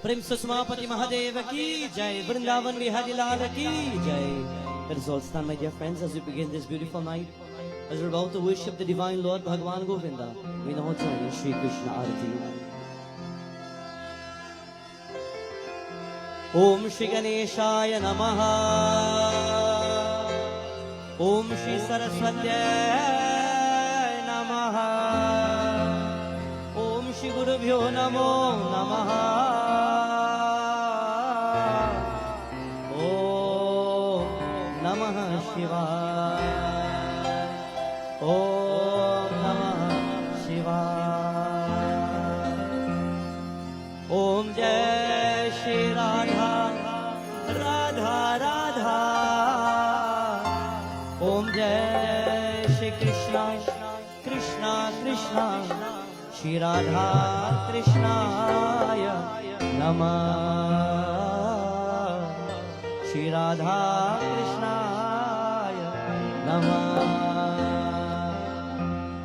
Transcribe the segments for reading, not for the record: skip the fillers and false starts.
प्रेम सुषमापति महादेव की जय, वृंदावन बिहारी लाल की जय. Let us all stand, my dear friends, as we begin this beautiful night, as we're about to worship the divine Lord Bhagavan Govinda. We now join in Shri Krishna Arati. Om Shri Ganeshaya Namaha. Om Shri Saraswatyaya Namaha. Om Shri Gurubhyo Namo Namaha. Shivaya. Om Namah Shivaya. Om Jai Shri Radha Radha Radha. Om Jai Shri Krishna Krishna Krishna. Shri Radha Krishnaya Namah. Shri Radha Krishna.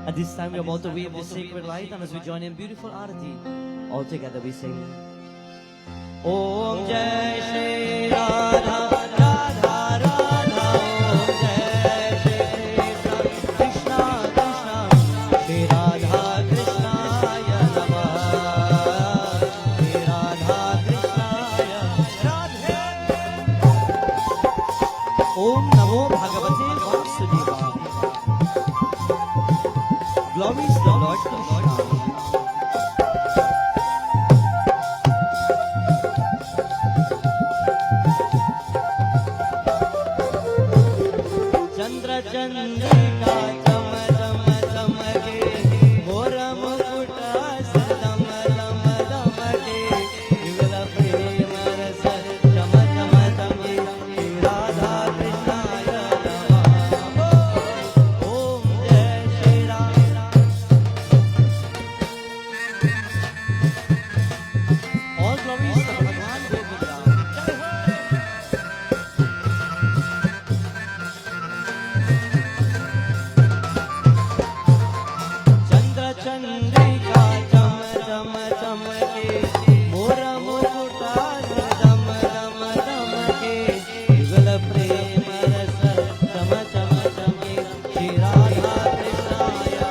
At this time we are about to wave the sacred light, and as we join in beautiful arati, all together we sing Om Jai Shri Radha Radha Radha. Om Jai Shri Krishna Krishna Krishna. Shri Radha Krishnaya Namah. Shri Radha Krishnaya Radhe. Om Namo Bhagavate Vasudevaya. Glory is the Lord Krishna. Chandra Chandrika Cham Cham Chamake. Mora Mukuta Sadam Dam Damake. Yugala Prema Rasa Cham Cham Chame. Shri Radha Krishnaya Namah. Om Jai Shri Radha. All glories to Bhagavan Govinda. Chandra Chandrika Cham Cham Chamake. Mora Mukuta Sadam Dam Damake. Yugala Prema Rasa Cham Cham Chame. Shri Radha Krishnaya.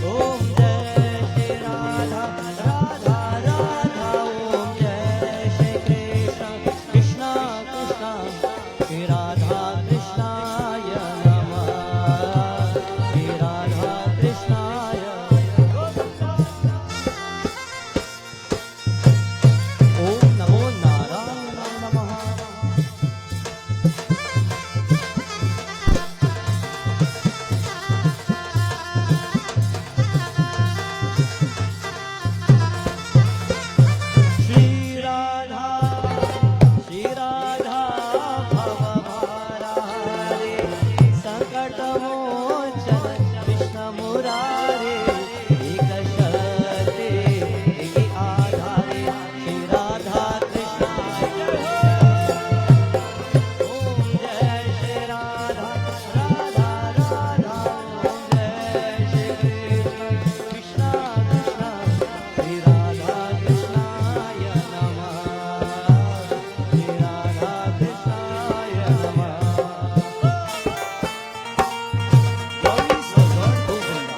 Om Jai Shri Radha Radha Radha. Om Jai Shri Krishna Krishna Krishna. Shri Radha Krishnaya Namah. Shri Radha Krishnaya. Om Namo Narayana Namaha. Shri Radha Bhava Bharare. Sankata Mochana Krishna Murare. Eka Sharte Eki Adhare. Shri Radha Krishnaya. Om Jai Shri Radha Radha Radha. Om Jai Shri Krishna Krishna. Shri Radha Krishnaya Namah. Shri Radha Krishnaya Namah. Glory is the Lord Govinda.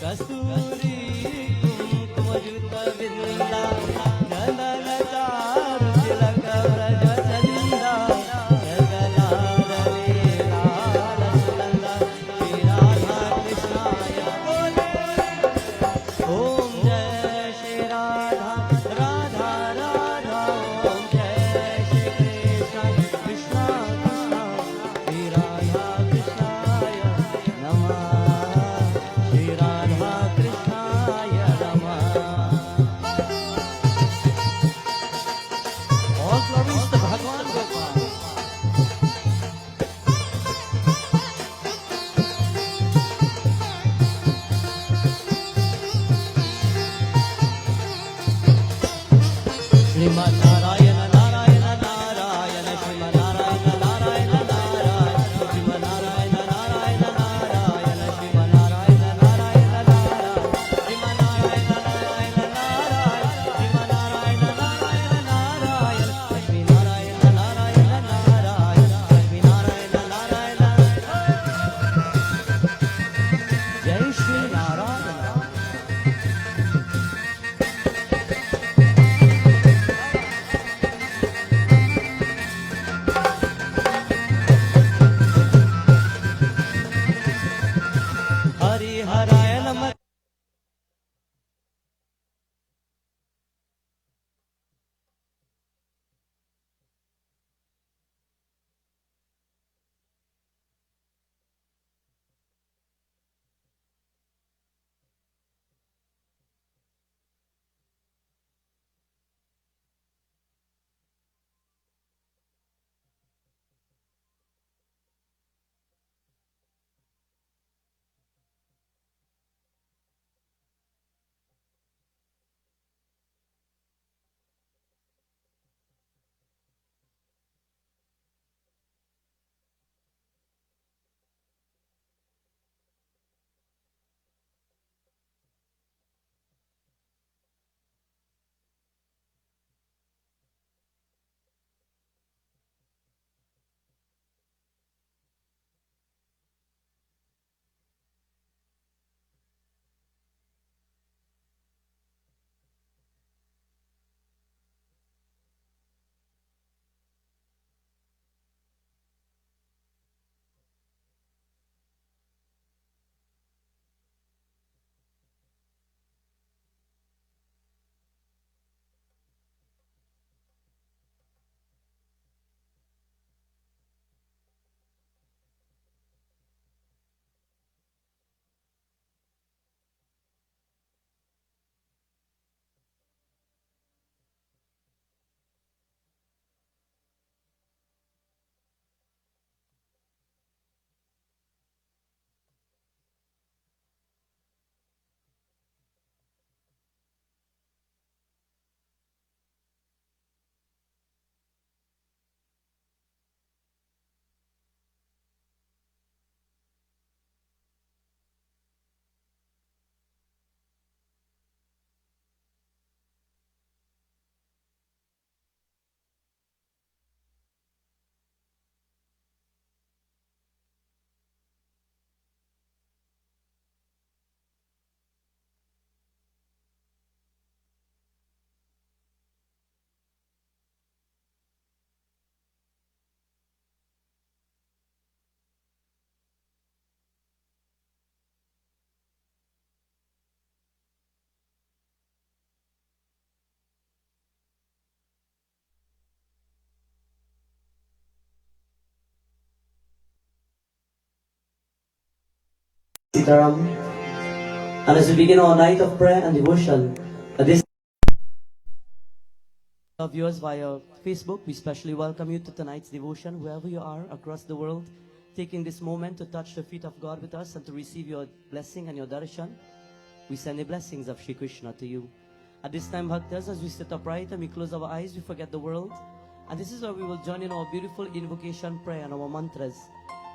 Kasturi Kumkuma Juta Vinda. Gandalata Ruchilaka Vraja Chandra. Jagalara Leela Sulanda. Shri Radha Krishnaya. Om Jai Shri Radha Radha Radha. Om Jai Shri Krishna Krishna Krishna. Shri Radha Krishnaya Namah. Shri Radha Krishnaya Namah. Sitaram. And as we begin our night of prayer and devotion, this viewers via Facebook, we specially welcome you to tonight's devotion, wherever you are across the world, taking this moment to touch the feet of God with us and to receive your blessing and your darshan. We send the blessings of Shri Krishna to you. At this time, Bhaktas, as we sit upright and we close our eyes, we forget the world. And this is where we will join in our beautiful invocation prayer and our mantras,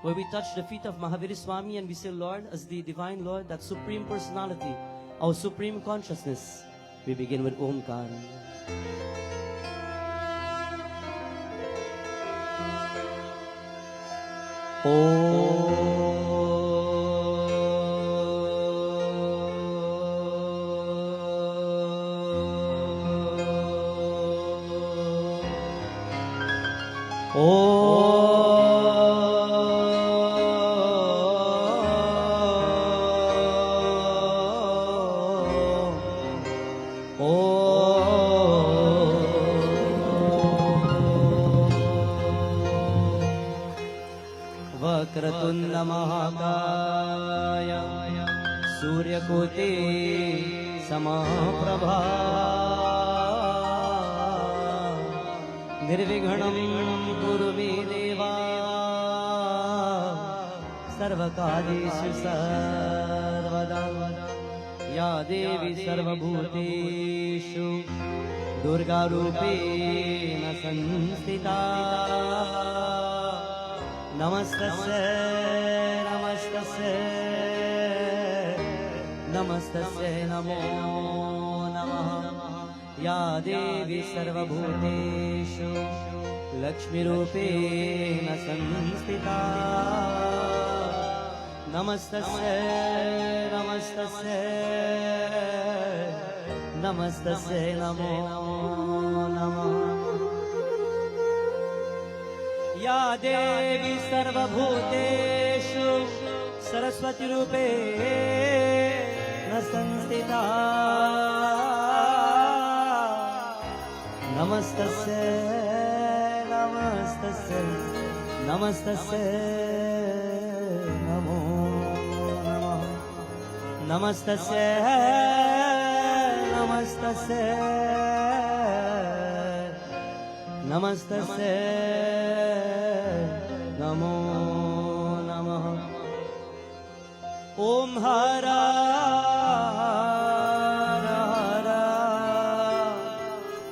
where we touch the feet of Mahaviri Swami and we say, Lord, as the Divine Lord, that Supreme Personality, our Supreme Consciousness, we begin with Omkar. Vakratunda महाकाय सूर्यकोटि समप्रभा निर्विघ्नं कुरु मे देवा सर्वकार्येषु सर्वदा या देवी सर्वभूतेषु दुर्गा रूपेण संस्थिता नमस्तस्यै नमस्तस्यै नमस्तस्यै नमो नमः या देवी सर्वभूतेषु लक्ष्मीरूपेण संस्थिता नमस्तस्यै नमस्तस्यै नमस्तस्यै नमो नमः या देवी सर्वभूतेषु सरस्वतीरूपेण संस्थिता नमस्तस्यै नमस्तस्यै नमस्तस्यै नमो नमः नमस्तस्यै नमस्तस्यै नमस्तस्यै नमो नमः ॐ हर हर हर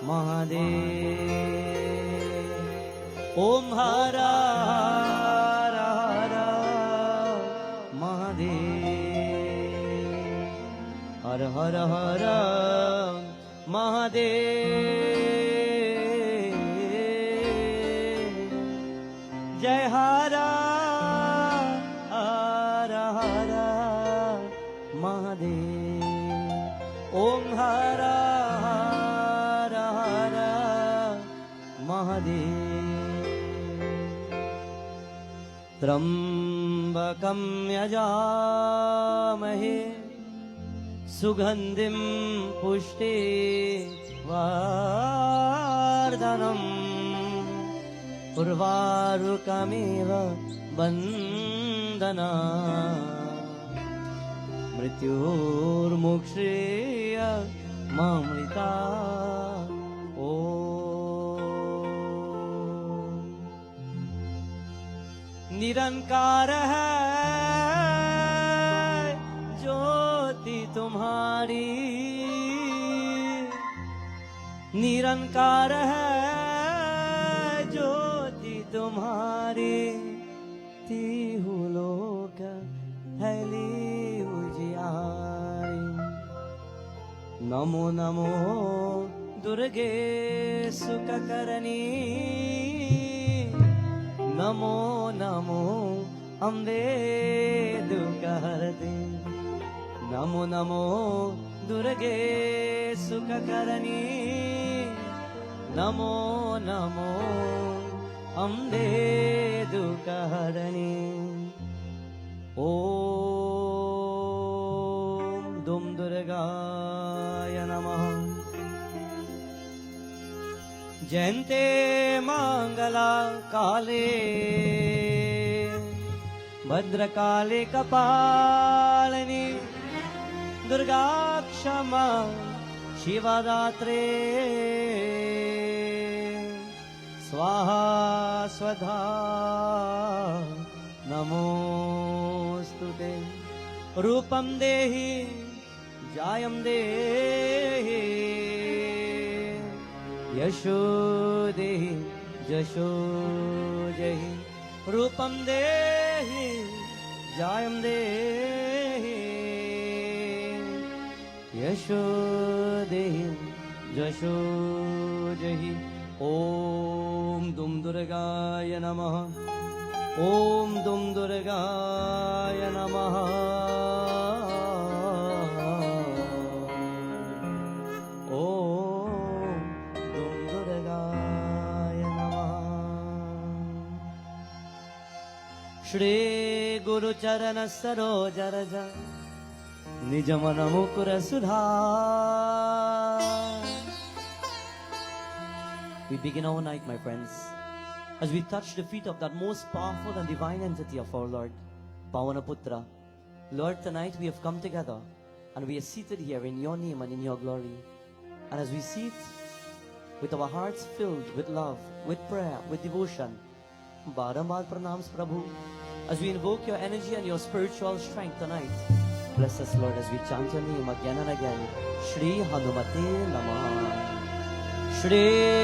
महादेव ॐ हर हर हर महादेव हर हर हर महादेव जय हर हर हर महादेव ॐ हर हर हर महादेव त्र्यम्बकं यजामहे सुगन्धिं पुष्टिवर्धनम् उर्वारुकमिव बन्धना मृत्युर्मुक्षीय मामृता ओ निरंकार है ज्योति तुम्हारी निरंकार है ज्योति तुम्हारी तीहु लोक हैली उजियारी नमो नमो दुर्गे सुखकरणी नमो नमो अम्बे दुःखहरते नमो नमो दुर्गे सुखकरणी नमो नमो अम्बे दुःखहरणी ॐ दुं दुर्गाय नमः जयन्ते मंगला काले भद्रकाले कपालिनी दुर्गा क्षमा शिवरात्रे स्वाहा स्वधा नमोस्तुते रूपं देहि जायं देहि यशो देहि जशो जहि रूपं देहि जायं देहि यशो देहि जशो जहि ॐ दुं दुर्गाय नमः ॐ दुं दुर्गाय नमः श्री गुरु चरण सरोज रज निज मन मुकुर सुधार. We begin our night, my friends, as we touch the feet of that most powerful and divine entity of our Lord, Pavanaputra. Lord, tonight we have come together and we are seated here in your name and in your glory. And as we sit with our hearts filled with love, with prayer, with devotion, Barambar Pranams Prabhu, as we invoke your energy and your spiritual strength tonight, bless us, Lord, as we chant your name again and again. Shri Hanumate Namah. Shri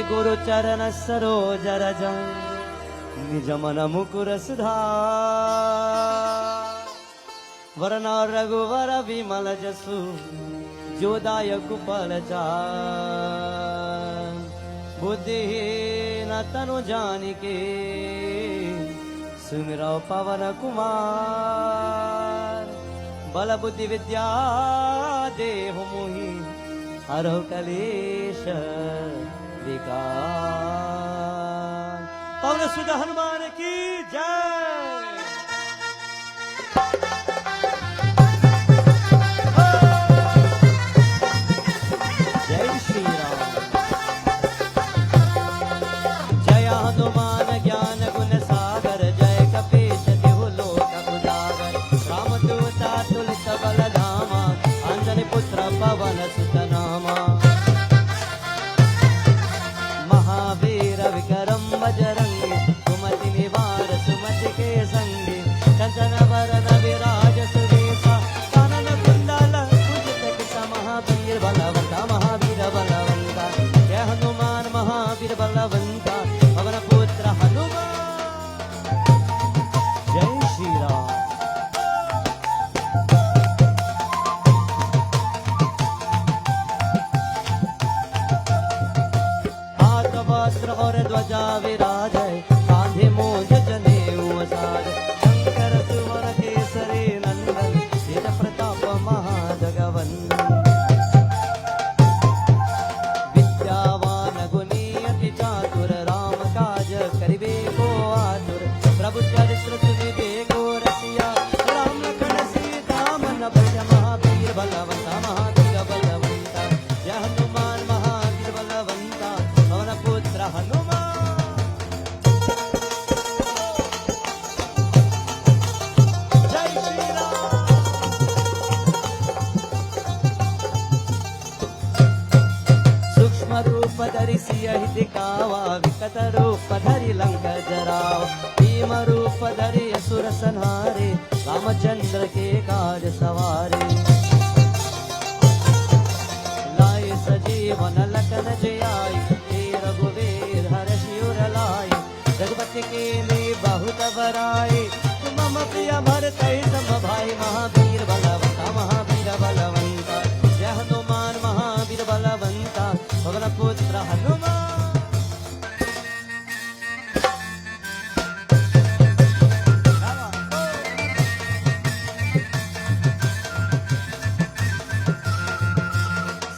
गुरु चरण सरोज रज निज मन मुकुर सुधार वरन रघुवर विमल जसु जोदायक कुपल चार बुद्धिहीन तनु जानिके सुमिरौ पवन कुमार बल बुद्धि विद्या देहु मोहि हरहु कलेश विकार। पवन सुत हनुमान की जय। जय श्री राम। जय हनुमान ज्ञान गुण सागर जय कपीश तिहु लोक उजागर रामदूता तुलित बल धामा अंजनी पुत्र पवन सुत नामा महावीर विक्रम बजरंगी सुमति निवार सुमति के संगी कंचन वरन विराज सुरेशा कानन कुंडल कुंजित महावीर बलवंता महावीर बलवंता जय हनुमान महावीर बलवंता पवन पुत्र हनुमान। जय श्री राम। हाथ वस्त्र और ध्वजा विराजय कांधे मोज जनेऊ साज शंकर सुवन केसरी नंदन तेज प्रताप महाजगवंदन विद्यावान गुणी अति चातुर राम काज करिबे को आतुर प्रभु चरित्र सुनिबे को रसिया राम लखन सीता मन भज महावीर बलवंता महावीर बलवंता जय हनुमान महावीर बलवंता पवन पुत्र हनुमान। जय श्री राम। सूक्ष्म रूप धरि सियहि दिखावा विकट रूप धरि लंक जरावा भीम रूप धरि असुर संहारे रामचंद्र के काज सवारे लाए सजीवन लखन जियाई हे रघुवीर हर्षि उर लाए रघुपति के ने बहुत बराए मम प्रिय भरत सम भाई महावीर बलवंता महावीर बलवंता जय हनुमान महावीर बलवंता पवन पुत्र हनुमान।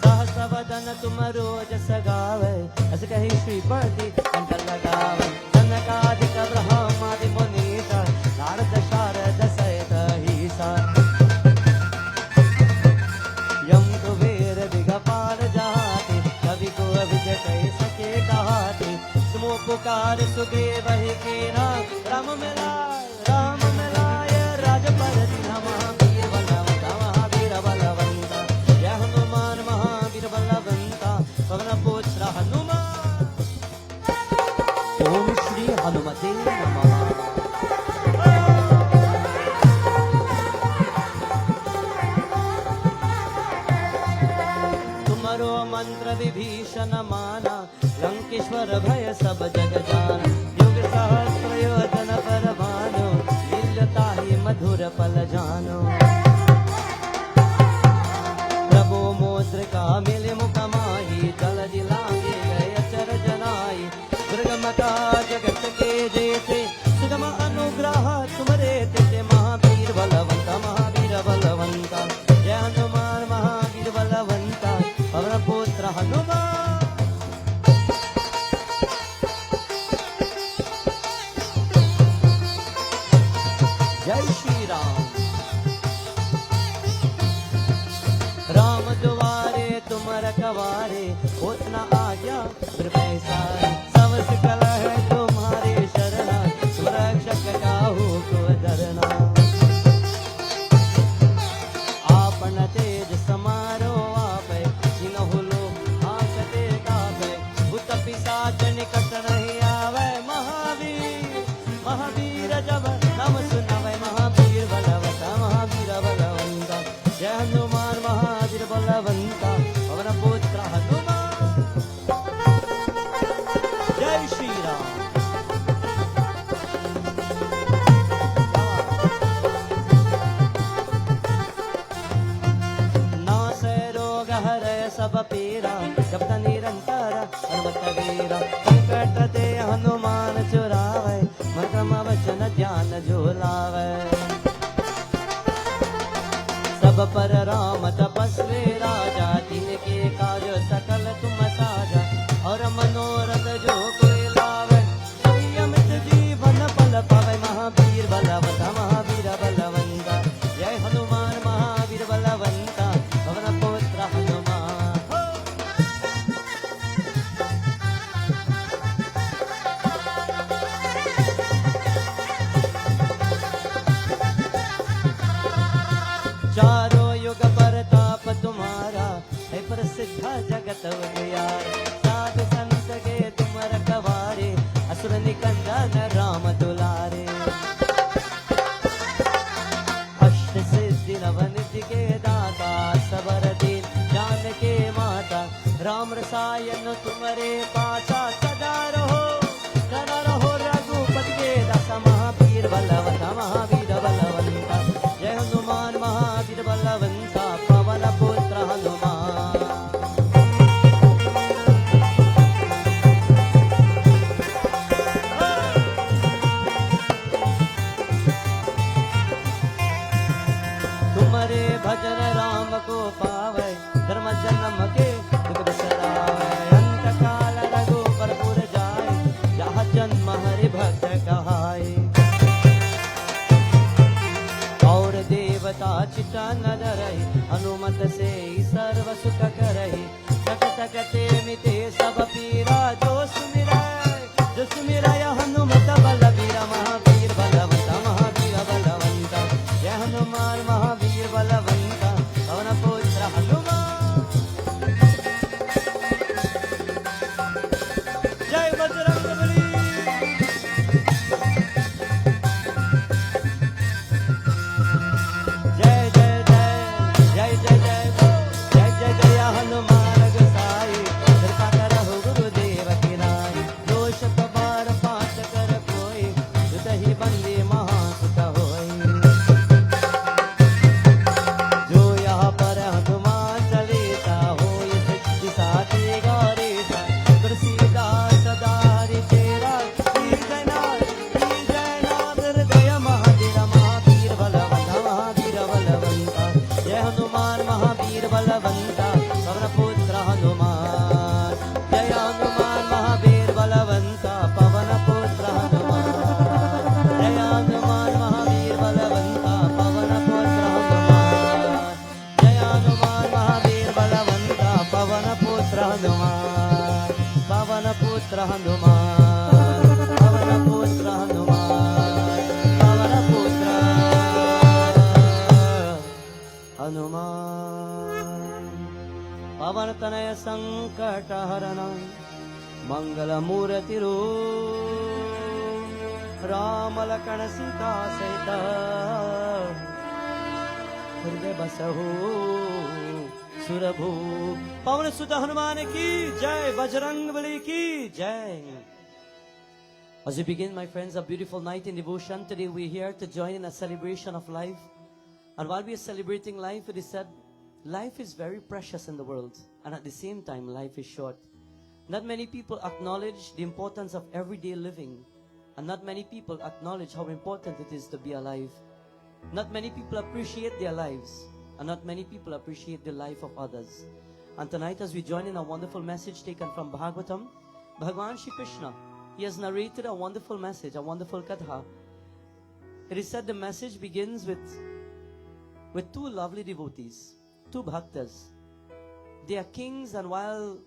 सहस वदन तुम रोज सगावे अस कही श्रीपति कंठ लगावे सनकादिक ब्रह्मादि मुनीसा नारद शारद सहित ईसा यम कुबेर दिगपाल जाते कवि को विजय कह सके कहाते तुमो पुकार सुग्रीव ही कीना राम मिलाय राजपद दीना महावीर बलवंता महावीर बलवंता जय हनुमान महावीर बलवंता पवन पुत्र हनुमान। ओम श्री हनुमते नमः। तुमरो मंत्र विभीषण माना लंकेश्वर भय सब जग जाना युग सहस्र योजन पर भानो दिलताहि मधुर पल जानो प्रभु मुद्रिका मिले मुख माही जल दिलांगे गए अचर जनाई दुर्गम काज जगत के जेते सुगम अनुग्रह तुमरे तेते महावीर बलवंता महावीर बलवंता जय हनुमान महावीर बलवंता पवन पुत्र हनुमान। जय श्री राम। राम दुआरे तुम रखवारे उतना आज्ञा फिर पैसारे सब सकल है तुम्हारे शरणा सुरक्षक काहू को डरना आपन तेज समारो आपे जिनहु लोग आंकते गावे भूत पिशाच निकट नहीं आवे महावीर महावीर जब नाम सुनावे महावीर बलवंता महावीर बलवंता जय हनुमान महावीर बलवंता पवन पुत्र हनुमान। सब पीरा जपत निरंतर हनुमत वीरा संकट ते हनुमान छुड़ावे मन क्रम वचन ध्यान झूलावे सब पर राम तपस्वी राजा जिनके कार्य सकल तुम साजा और मनोरथ जो कोई लावे संयमित जीवन फल पावे महावीर बलवंत महावीर बलवंत जय हनुमान महावीर बलवंत पवन पुत्र हनुमान चारों युग परताप तुम्हारा है प्रसिद्ध जगत उजियारा साधु संत के तुम रखवारे असुर निकंदन राम दुलारे अष्ट सिद्धि नव निधि के दाता सबर दीन जान के माता राम रसायन तुम्हारे पासा सदा रहो रघुपति के दास महावीर बलवंत महावीर बलवंत जय हनुमान महावीर बलवंत पवन पुत्र हनुमान तुम्हारे भजन राम को पावे धर्म जन्म के दुख बिसरावे अंत काल रघुबर पुर जाए जहाँ जन्म हरि भक्त कहाए और देवता चिता न डरहि हनुमत से सर्व सुख करहि सकत कटे मिटे सब पीरा जो सुमिरै हनुमत बलवीर महावीर बलवंत महावीर बलवंत जय हनुमान महावीर बलवंत पवन पुत्र हनुमान जय बजरंगबली जय जय जय जय जय जय जय जय जय हनुमान गोसाई कृपा करहु गुरुदेव की नाई दोष कबार पाठ कर कोई सुत ही बंदे महासुत होई जो यहाँ पर हनुमान चालीसा होय सिद्धि साथी गौरीसा तुलसीदास सदा हरि चेरा श्री जयनाथ हृदय महावीर महावीर बलवंत महावीर बलवंत जय हनुमान महावीर बलवंत पवन पुत्र हनुमान जय हनुमान महावीर बलवंत पवन पुत्र हनुमान जय हनुमान महावीर बलवंत पवन पुत्र हनुमान जय हनुमान महावीर बलवंत पवन पुत्र हनुमान पवन पुत्र हनुमान पवन पुत्र हनुमान पवन पुत्र हनुमान पवन तनय संकट हरण मंगल मूर्ति राम लखन सीता सहित हृदय बसहु सुरभु पवन सुत हनुमान की जय बजरंगबली की जय As we begin, my friends, a beautiful night in devotion. Today we're here to join in a celebration of life. And while we are celebrating life, it is said, life is very precious in the world. And at the same time, life is short. Not many people acknowledge the importance of everyday living. And not many people acknowledge how important it is to be alive. Not many people appreciate their lives. And not many people appreciate the life of others. And tonight, as we join in a wonderful message taken from Bhagavatam, Bhagwan Shri Krishna, he has narrated a wonderful message, a wonderful katha. It is said the message begins with two lovely devotees, two bhaktas. They are kings, and while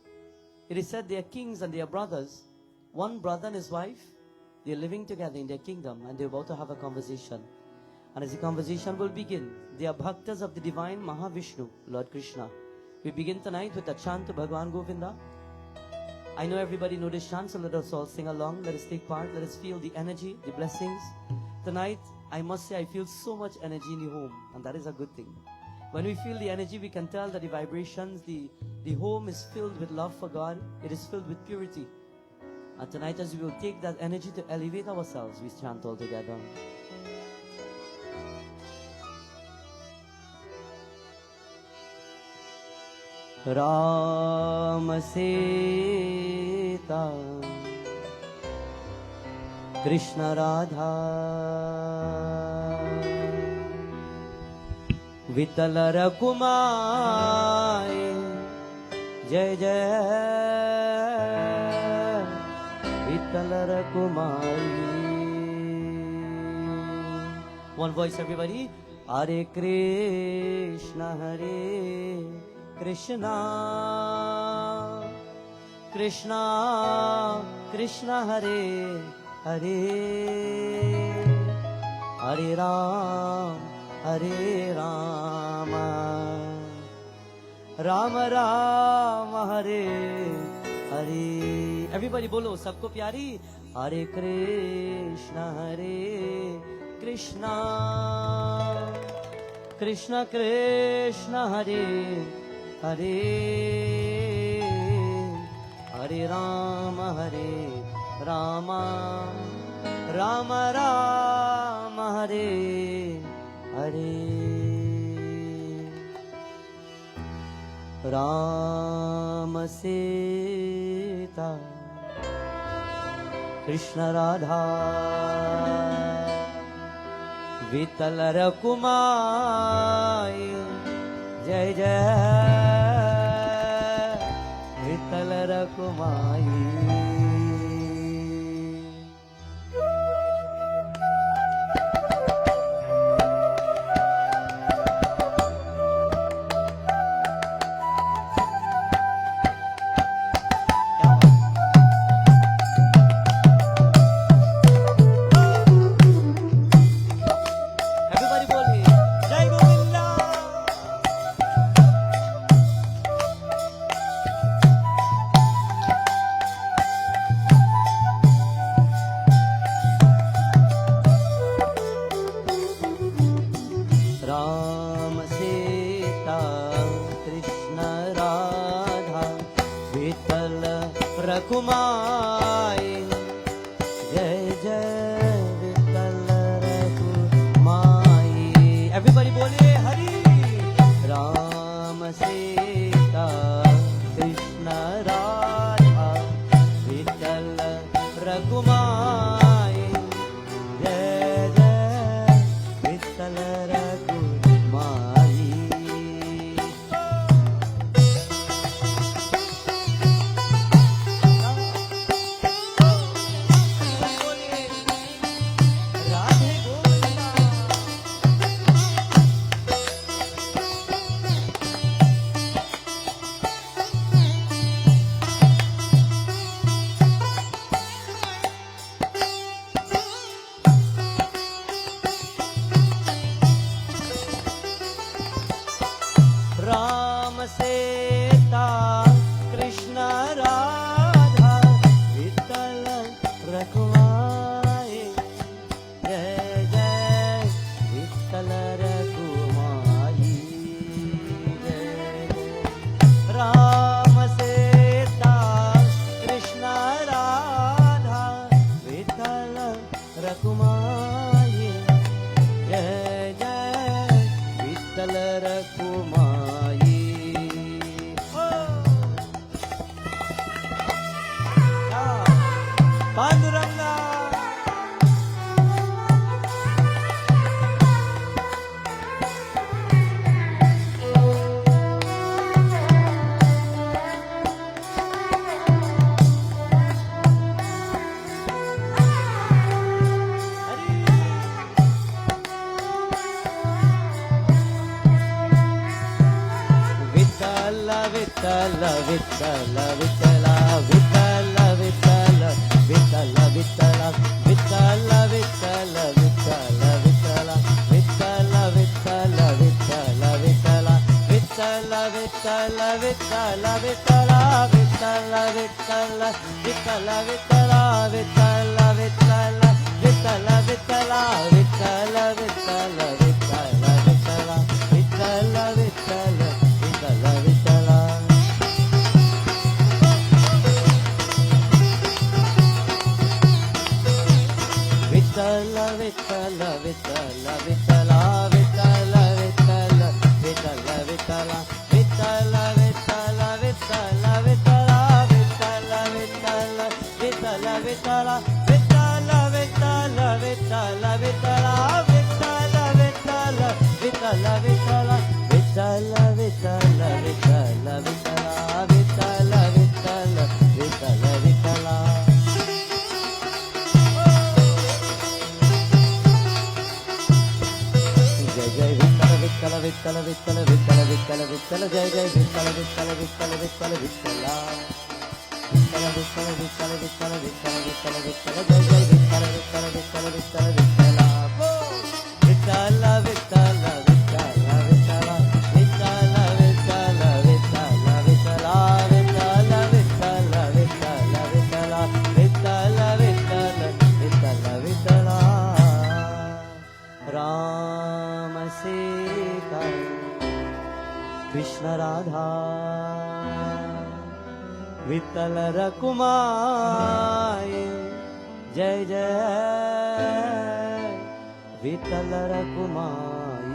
it is said they are kings and they are brothers, one brother and his wife, they are living together in their kingdom and they are about to have a conversation. And as the conversation will begin, they are bhaktas of the divine Mahavishnu, Lord Krishna. We begin tonight with a chant to Bhagwan Govinda. I know everybody knows this chant, so let us all sing along. Let us take part. Let us feel the energy, the blessings. Tonight, I must say, I feel so much energy in the home, and that is a good thing. When we feel the energy, we can tell that the vibrations, the home is filled with love for God. It is filled with purity. And tonight, as we will take that energy to elevate ourselves, we chant all together. Ram Sita Krishna Radha Vitthal रकुमाई जय जय Vitthal रकुमाई. One voice everybody. Hare Krishna Krishna Krishna Krishna Hare Hare Hare Rama Rama Rama Hare Hare. Everybody bolo sabko pyari. Hare Krishna Krishna Krishna Krishna Hare Hare Hare Rama Rama Rama Rama Hare Hare. Rama Sita Krishna Radha Vitthal रकुमाई जय जय Vitthal रकुमाई. Vittala, Vittala, Vittala, Vittala Vittala Vittala Vittala Vittala Vittala Vittala Vittala Vittala Jai Jai Vittala Vittala Vittala Vittala Vittala Vittala Vittala Vittala Vittala Vittala Vittala Vittala Vittala Vittala Vittala Vittala Vittala Vittala Vittala Rama Sita Krishna Radha Vittala Rakumai Jai Jai Vittala Rakumai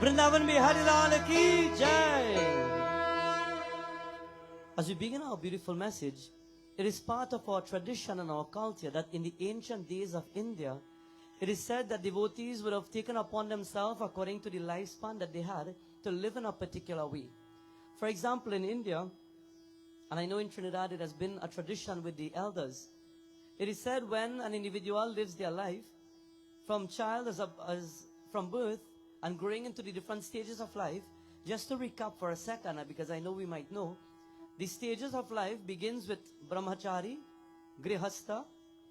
Vrindavan Bihari Lal Ki Jai. As we begin our beautiful message, it is part of our tradition and our culture that in the ancient days of India, it is said that devotees would have taken upon themselves, according to the lifespan that they had, to live in a particular way. For example, in India, and I know in Trinidad it has been a tradition with the elders, it is said when an individual lives their life, from from birth and growing into the different stages of life, just to recap for a second, because I know we might know, the stages of life begins with brahmachari, grihastha,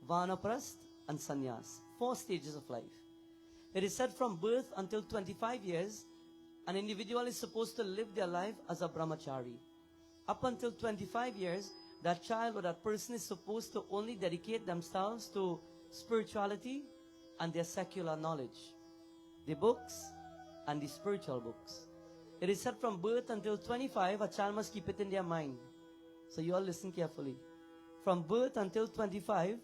vanaprast, and sannyas. 4 stages of life. It is said from birth until 25 years, an individual is supposed to live their life as a brahmachari. Up until 25 years, that child or that person is supposed to only dedicate themselves to spirituality and their secular knowledge, the books and the spiritual books. It is said from birth until 25, a child must keep it in their mind. So you all listen carefully. From birth until 25,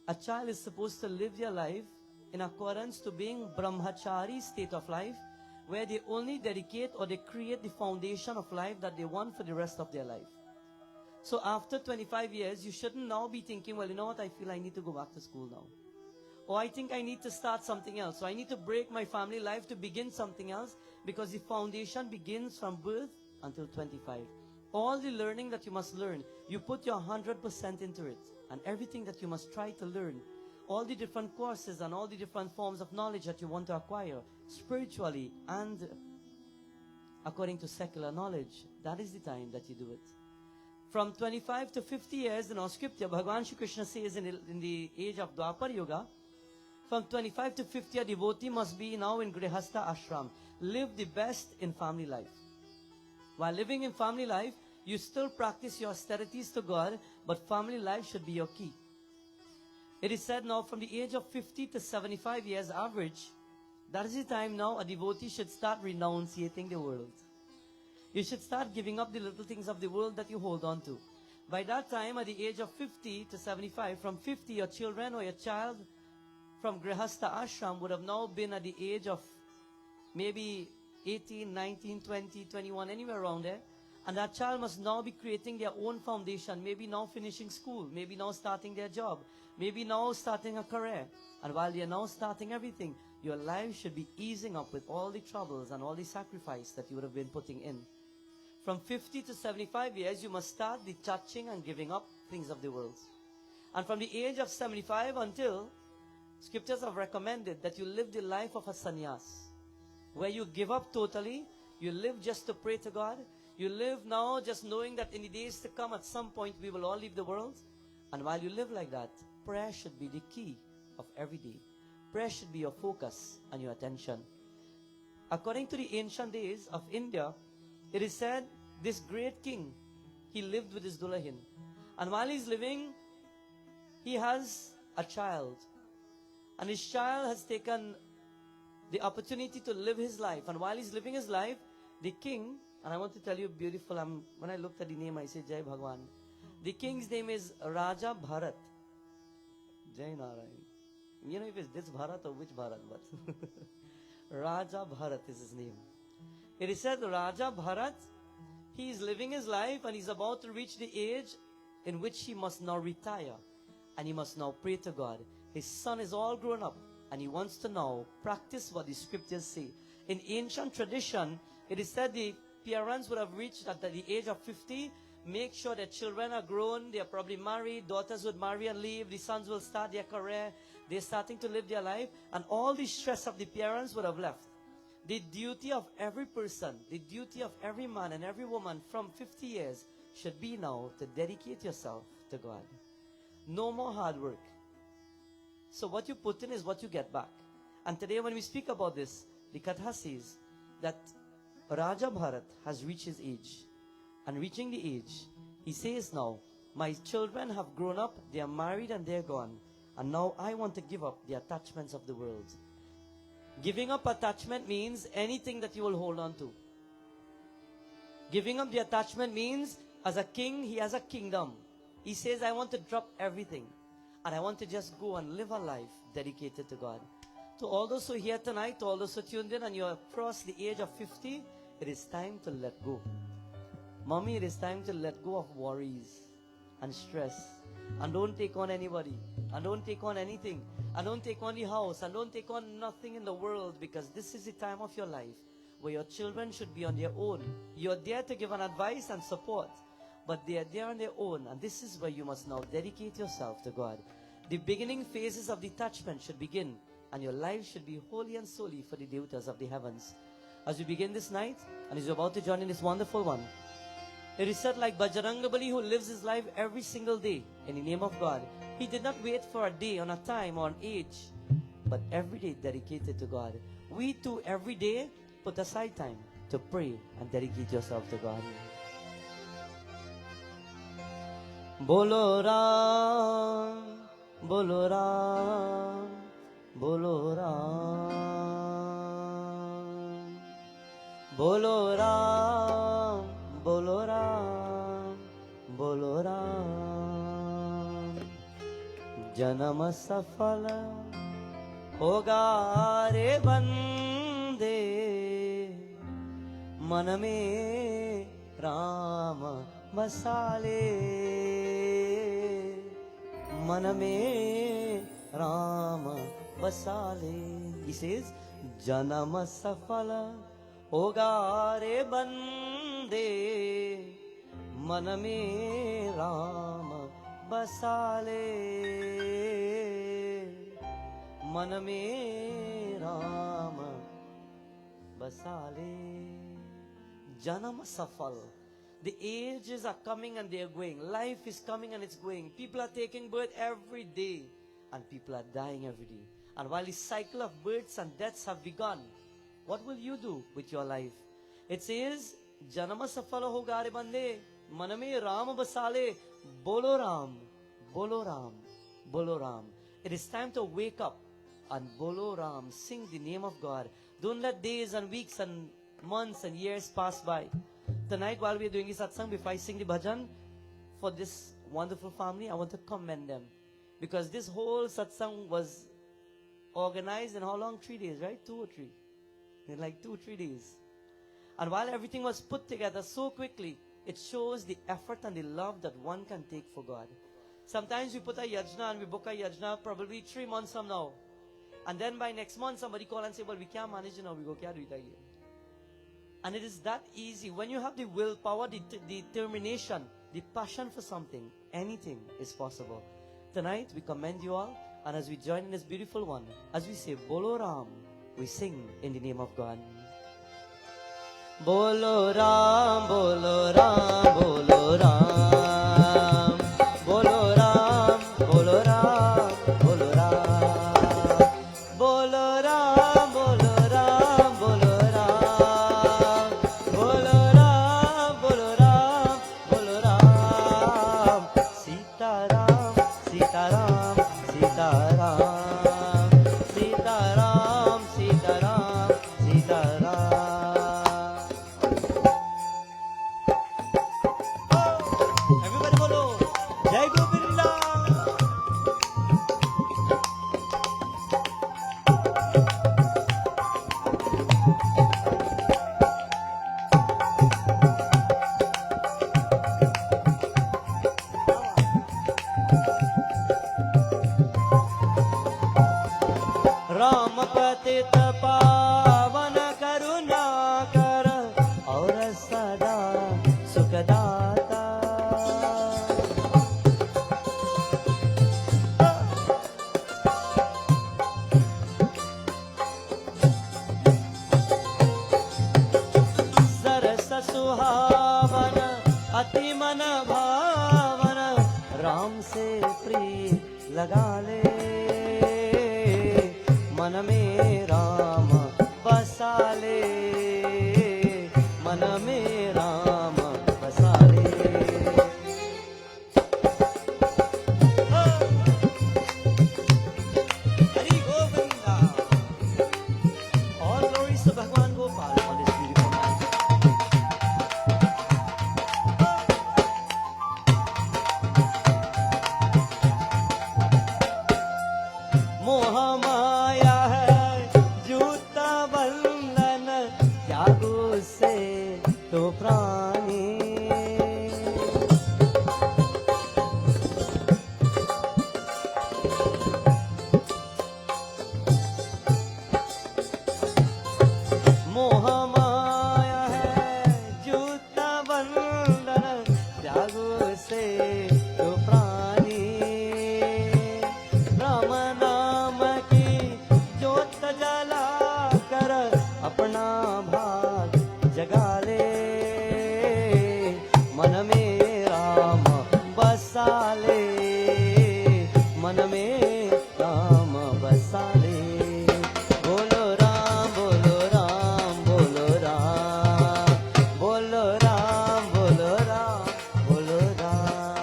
a child is supposed to live their life in accordance to being brahmachari state of life, where they only dedicate or they create the foundation of life that they want for the rest of their life. So after 25 years, you shouldn't now be thinking, well, you know what, I feel I need to go back to school now. Or I think I need to start something else. So I need to break my family life to begin something else, because the foundation begins from birth until 25. All the learning that you must learn, you put your 100% into it. And everything that you must try to learn, all the different courses and all the different forms of knowledge that you want to acquire, spiritually and according to secular knowledge, that is the time that you do it. From 25 to 50 years in our scripture, Bhagavan Shri Krishna says in the age of Dwapar Yuga, from 25 to 50, a devotee must be now in Grihastha Ashram. Live the best in family life. While living in family life, you still practice your austerities to God, but family life should be your key. It is said now from the age of 50 to 75 years average, that is the time now a devotee should start renunciating the world. You should start giving up the little things of the world that you hold on to. By that time, at the age of 50 to 75, from 50, your children or your child from Grihastha Ashram would have now been at the age of maybe 18, 19, 20, 21, anywhere around there. And that child must now be creating their own foundation, maybe now finishing school, maybe now starting their job, maybe now starting a career. And while you're now starting everything, your life should be easing up with all the troubles and all the sacrifice that you would have been putting in. From 50 to 75 years, you must start the touching and giving up things of the world. And from the age of 75 until, scriptures have recommended that you live the life of a sannyas, where you give up totally, you live just to pray to God. You live now just knowing that in the days to come, at some point, we will all leave the world. And while you live like that, prayer should be the key of every day. Prayer should be your focus and your attention. According to the ancient days of India, it is said this great king, he lived with his dulahin. And while he's living, he has a child. And his child has taken the opportunity to live his life. And while he's living his life, the king, and I want to tell you beautiful, when I looked at the name, I said, Jai Bhagwan. The king's name is Raja Bharat. Jai Narayan. You know if it's this Bharat or which Bharat, but Raja Bharat is his name. It is said Raja Bharat, he is living his life and he's about to reach the age in which he must now retire. And he must now pray to God. His son is all grown up and he wants to now practice what the scriptures say. In ancient tradition, it is said the parents would have reached at the age of 50, make sure that children are grown, they are probably married, daughters would marry and leave, the sons will start their career, they're starting to live their life, and all the stress of the parents would have left. The duty of every person, the duty of every man and every woman from 50 years should be now to dedicate yourself to God. No more hard work. So what you put in is what you get back. And today when we speak about this, the Katha says that Raja Bharat has reached his age. And reaching the age, he says now, my children have grown up, they are married and they're gone. And now I want to give up the attachments of the world. Giving up attachment means anything that you will hold on to. Giving up the attachment means, as a king, he has a kingdom. He says, I want to drop everything. And I want to just go and live a life dedicated to God. To all those who are here tonight, to all those who are tuned in and you have crossed the age of 50, it is time to let go. Mommy, it is time to let go of worries and stress. And don't take on anybody. And don't take on anything. And don't take on the house. And don't take on nothing in the world, because this is the time of your life where your children should be on their own. You're there to give an advice and support, but they are there on their own. And this is where you must now dedicate yourself to God. The beginning phases of detachment should begin, and your life should be wholly and solely for the devotees of the heavens. As we begin this night, and as you're about to join in this wonderful one, it is said like Bajrangabali, who lives his life every single day in the name of God. He did not wait for a day, on a time, or an age, but every day dedicated to God. We too, every day, put aside time to pray and dedicate yourself to God. Bolo Ram, Bolo Ram, Bolo Ram, Bolo Ram, Bolo Ram, Bolo Ram. Janam safala hoga re bande, मन में राम बसाले, मन में राम बसाले. He says, जन्म सफल होगा रे बंदे, मन में राम बसाले, मन में Ram basale. Janam safal. The ages are coming and they are going. Life is coming and it's going. People are taking birth every day, and people are dying every day. And while the cycle of births and deaths have begun, what will you do with your life? It says, Janama safala hoga re bande, maname Ram basale, bolo Ram, bolo Ram, bolo Ram. It is time to wake up and bolo Ram, sing the name of God. Don't let days and weeks and months and years pass by. Tonight, while we are doing this satsang, before I sing the bhajan for this wonderful family, I want to commend them. Because this whole satsang was organized in how long? 3 days, right? 2 or 3? In like 2 or 3 days. And while everything was put together so quickly, it shows the effort and the love that one can take for God. Sometimes we put a yajna and we book a yajna probably 3 months from now. And then by next month, somebody call and say, well, we can't manage it now. We go, kya do it again? And it is that easy. When you have the willpower, the determination, the passion for something, anything is possible. Tonight, we commend you all. And as we join in this beautiful one, as we say, Bolo Ram, we sing in the name of God. Bolo Ram, Bolo Ram, Bolo Ram, Bolo Ram, Bolo Ram, Bolo Ram, Bolo Ram, Bolo Ram, Bolo Ram, Bolo Ram, Bolo Ram, Bolo Ram, Sita Ram, Sita Ram, Sita Ram, Sita Ram, Sita Ram, Sita Ram. Everybody bolo, Jai Govinda. Ram पतित पावन करुणा कर और सदा सुखदाता. अति मन भावन राम से प्रीत लगा ले, मन में राम बसा ले, मन में राम बसा ले। Hari Govinda. All glories to भगवान Gopal on this beautiful night. मोह माया है जूता बंधन, त्यागो से तो प्राणी। मोह माया है जूता बंधन, त्यागो से तो प्राणी। राम नाम की ज्योत जला कर अपना भाग जगा ले, मन में राम बसा ले, मन में राम बसा ले। बोलो राम बोलो राम बोलो राम, बोलो राम बोलो राम बोलो राम।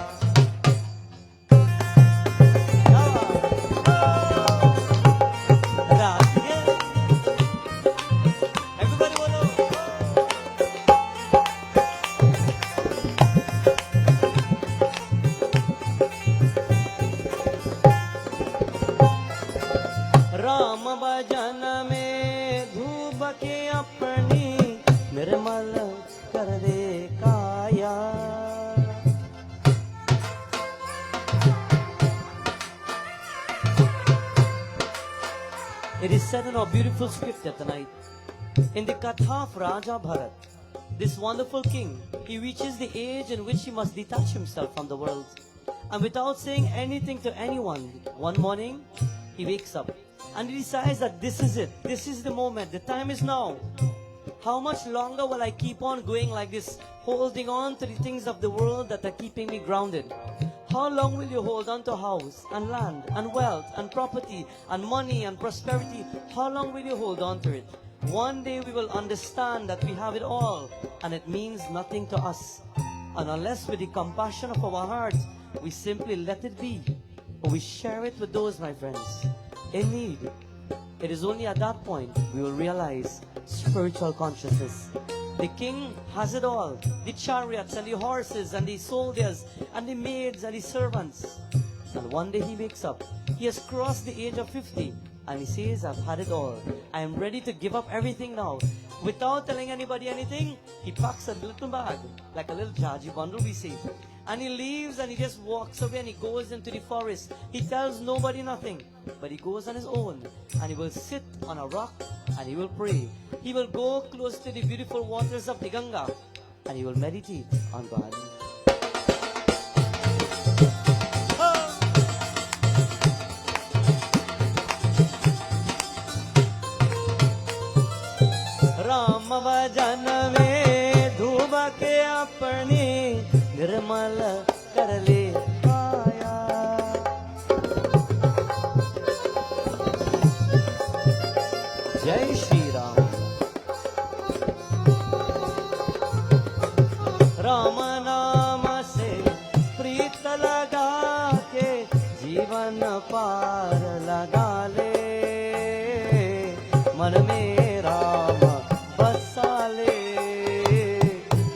राधे everybody बोलो। राम भजन में धूप के अपनी निर्मल कर दे काया। It is said in our beautiful scripture tonight, in the Katha of Raja Bharat, this wonderful king, he reaches the age in which he must detach himself from the world. And without saying anything to anyone, one morning, he wakes up and he decides that this is it. This is the moment. The time is now. How much longer will I keep on going like this, holding on to the things of the world that are keeping me grounded? How long will you hold on to house and land and wealth and property and money and prosperity? How long will you hold on to it? One day we will understand that we have it all and it means nothing to us. And unless with the compassion of our hearts, we simply let it be, or we share it with those, my friends, in need. It is only at that point we will realize spiritual consciousness. The king has it all, the chariots and the horses and the soldiers and the maids and the servants. And one day he wakes up. He has crossed the age of 50 and he says, I've had it all. I am ready to give up everything now. Without telling anybody anything, he packs a little bag, like a little jaji bundle we say. And he leaves and he just walks away and he goes into the forest. He tells nobody nothing, but he goes on his own and he will sit on a rock and he will pray. He will go close to the beautiful waters of the Ganga and he will meditate on God. Ram भजन में धूप के अपनी निर्मल कर ले काया। जय श्री राम। राम नाम से प्रीत लगा के जीवन पार लगा ले, मन में राम बसा ले,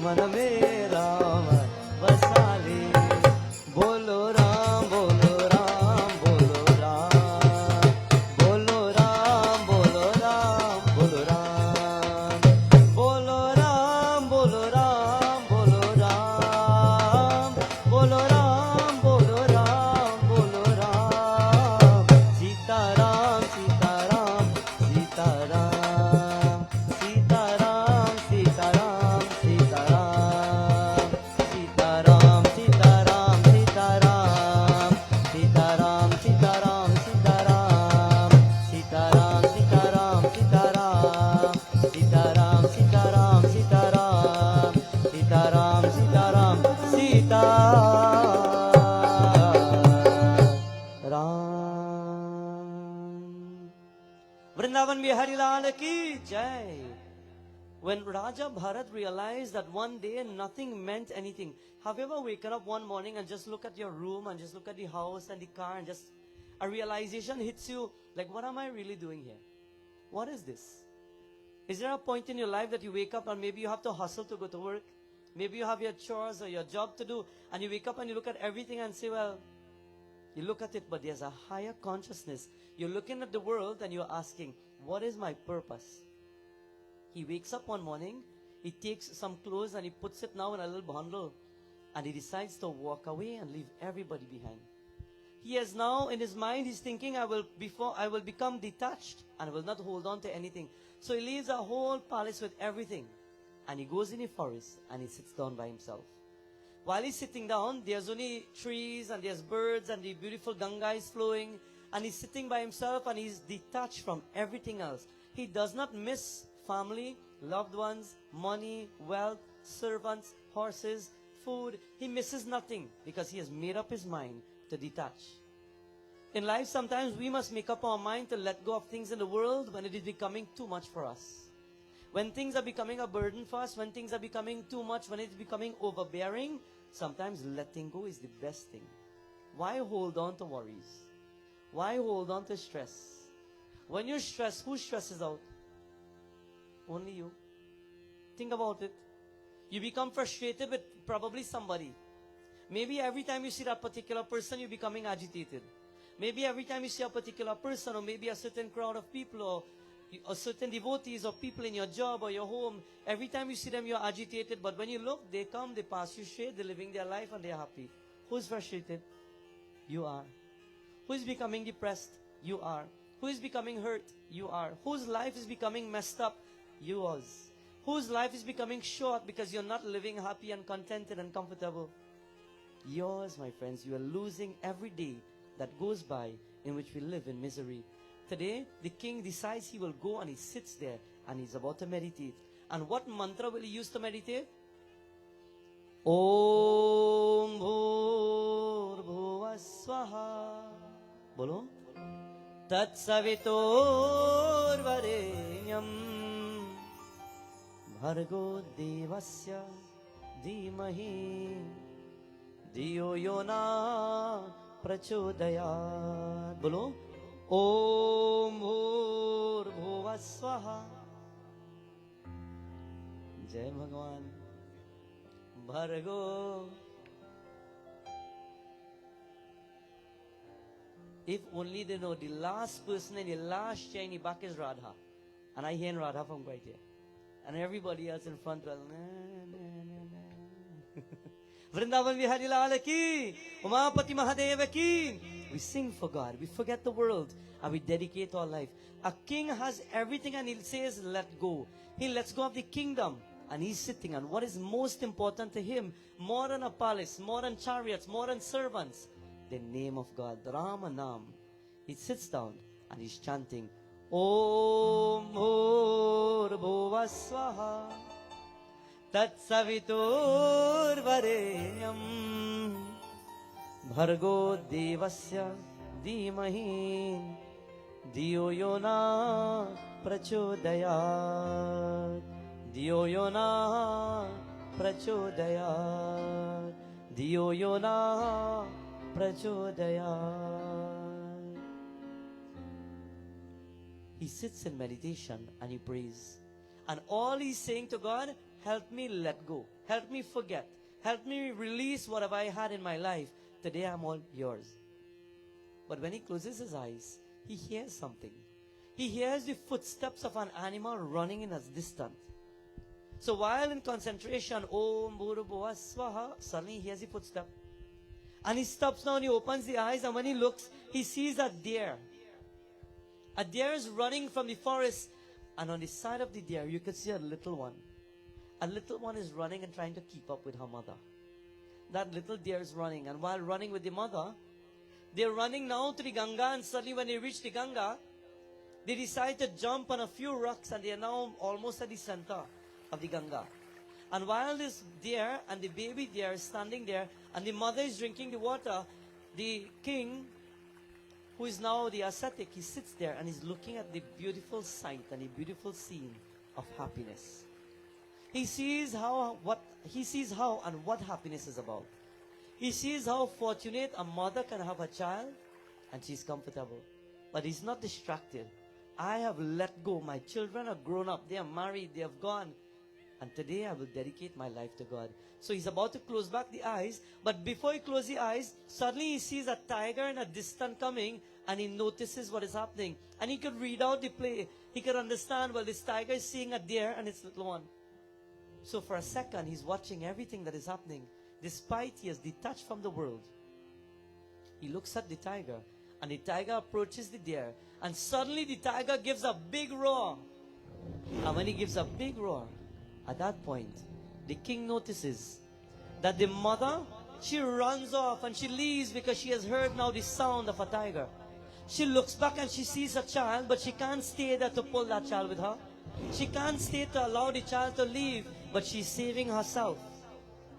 मन में राम बसा ले। बोलो राम बोलो राम बोलो राम, बोलो राम बोलो राम बोलो राम, बोलो राम बोलो राम बोलो राम, बोलो राम बोलो राम बोलो Ram. Sitaram Sitaram Sitaram, Sitaram Sitaram Sitaram, Sitaram Sitaram Sitaram, Sita Ram. Vrindavan Bihari Lal ki jai. When Raja Bharat realized that one day nothing meant anything, have you ever waken up one morning and just look at your room and just look at the house and the car and just a realization hits you like, what am I really doing here? What is this? Is there a point in your life that you wake up and maybe you have to hustle to go to work? Maybe you have your chores or your job to do and you wake up and you look at everything and say, well, you look at it, but there's a higher consciousness. You're looking at the world and you're asking, what is my purpose? He wakes up one morning, he takes some clothes and he puts it now in a little bundle and he decides to walk away and leave everybody behind. He has now in his mind, he's thinking, I will become detached and I will not hold on to anything. So he leaves a whole palace with everything and he goes in the forest and he sits down by himself. While he's sitting down, there's only trees and there's birds and the beautiful Ganga is flowing and he's sitting by himself and he's detached from everything else. He does not miss family, loved ones, money, wealth, servants, horses, food. He misses nothing because he has made up his mind to detach. In life, sometimes we must make up our mind to let go of things in the world when it is becoming too much for us. When things are becoming a burden for us, when things are becoming too much, when it's becoming overbearing, sometimes letting go is the best thing. Why hold on to worries? Why hold on to stress? When you're stressed, who stresses out? Only you. Think about it. You become frustrated with probably somebody. Maybe every time you see that particular person, you're becoming agitated. Maybe every time you see a particular person or maybe a certain crowd of people or certain devotees or people in your job or your home, every time you see them, you're agitated. But when you look, they come, they pass you straight, they're living their life and they're happy. Who's frustrated? You are. Who is becoming depressed? You are. Who is becoming hurt? You are. Whose life is becoming messed up? Yours. Whose life is becoming short because you're not living happy and contented and comfortable? Yours, my friends. You are losing every day that goes by in which we live in misery. Today, the king decides he will go and he sits there and he's about to meditate. And what mantra will he use to meditate? Om Bhur Bhuva Swaha. Bolo. Tat Savitor Varenyam Bhargo Devasya Dhimahi Diyo Yona Prachodayat. Bolo. Om Bhur Bhuva Swaha. Jai Bhagwan. Bhargo. If only they know the last person in the last chair in the back is Radha. And I hear Radha from right here. And everybody else in front will. Vrindavan Bihari Lal ki, Umapati Mahadeva ki. We sing for God. We forget the world. And we dedicate our life. A king has everything and he says, let go. He lets go of the kingdom. And he's sitting on what is most important to him. More than a palace, more than chariots, more than servants. The name of God, Ramanam. He sits down and he's chanting, Om Bhur Bhuva Swaha Tat Savitur Varenyam Bhargo Devasya Dhimahi Diyo Yona Prachodayat Diyo Yona Prachodayat Diyo Yona Prachodayat. He sits in meditation and he prays. And all he's saying to God, help me let go. Help me forget. Help me release whatever I had in my life. Today I'm all yours. But when he closes his eyes, he hears something. He hears the footsteps of an animal running in a distance. So while in concentration, Om Bhuru Bhuva Swaha, suddenly he hears the footstep. And he stops now and he opens the eyes, and when he looks, he sees a deer. A deer is running from the forest, and on the side of the deer, you could see a little one. A little one is running and trying to keep up with her mother. That little deer is running, and while running with the mother, they're running now to the Ganga, and suddenly when they reach the Ganga, they decide to jump on a few rocks, and they are now almost at the center of the Ganga. And while this deer and the baby deer is standing there, and the mother is drinking the water, the king, who is now the ascetic, he sits there and is looking at the beautiful sight and the beautiful scene of happiness. He sees how and what happiness is about. He sees how fortunate a mother can have a child and she's comfortable. But he's not distracted. I have let go. My children are grown up. They are married. They have gone. And today I will dedicate my life to God. So he's about to close back the eyes. But before he closes the eyes, suddenly he sees a tiger in a distance coming. And he notices what is happening. And he could read out the play. He could understand, well, this tiger is seeing a deer and its little one. So for a second, he's watching everything that is happening. Despite he is detached from the world. He looks at the tiger. And the tiger approaches the deer. And suddenly the tiger gives a big roar. And when he gives a big roar, at that point, the king notices that the mother, she runs off and she leaves because she has heard now the sound of a tiger. She looks back and she sees a child, but she can't stay there to pull that child with her. She can't stay to allow the child to leave, but she's saving herself.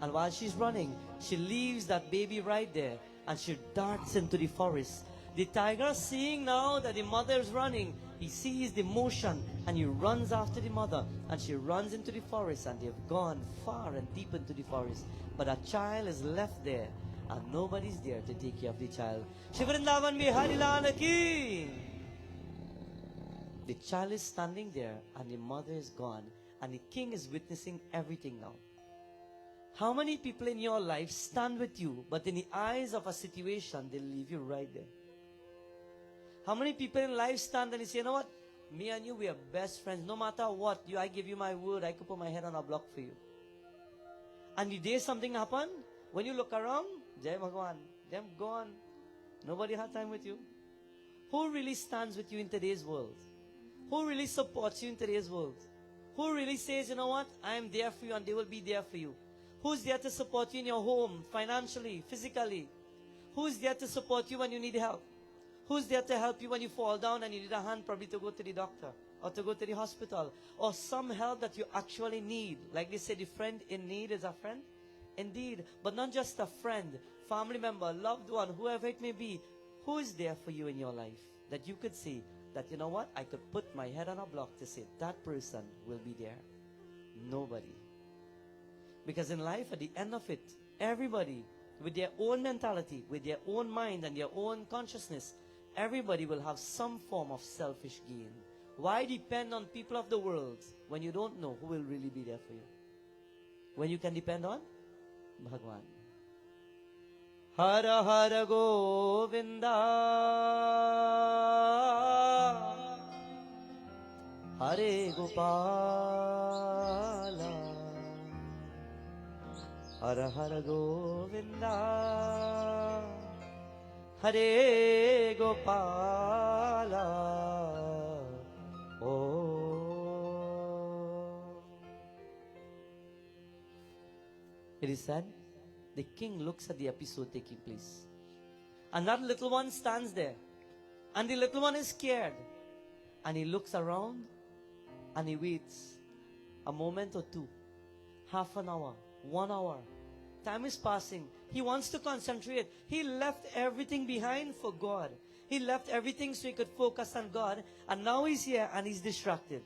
And while she's running, she leaves that baby right there and she darts into the forest. The tiger, seeing now that the mother is running, he sees the motion and he runs after the mother, and she runs into the forest, and they've gone far and deep into the forest. But a child is left there and nobody's there to take care of the child. Shivrindavan Bihari Lal ki. The child is standing there and the mother is gone, and the king is witnessing everything now. How many people in your life stand with you, but in the eyes of a situation, they leave you right there? How many people in life stand and say, you know what? Me and you, we are best friends. No matter what, I give you my word. I could put my head on a block for you. And the day something happened, when you look around, Jai Bhagwan, them gone. Nobody had time with you. Who really stands with you in today's world? Who really supports you in today's world? Who really says, you know what? I am there for you and they will be there for you. Who's there to support you in your home, financially, physically? Who's there to support you when you need help? Who's there to help you when you fall down and you need a hand probably to go to the doctor or to go to the hospital or some help that you actually need? Like they say, the friend in need is a friend indeed. But not just a friend, family member, loved one, whoever it may be. Who is there for you in your life that you could see that, you know what, I could put my head on a block to say that person will be there? Nobody. Because in life, at the end of it, everybody with their own mentality, with their own mind and their own consciousness, everybody will have some form of selfish gain. Why depend on people of the world when you don't know who will really be there for you? When you can depend on Bhagwan. Hara Hara Govinda, Hare Gopala, Hara Hara Govinda, Hare Gopala. Oh. It is said, the king looks at the episode taking place. And that little one stands there. And the little one is scared. And he looks around and he waits a moment or two, half an hour, 1 hour. Time is passing. He wants to concentrate. He left everything behind for God. He left everything so he could focus on God. And now he's here and he's distracted.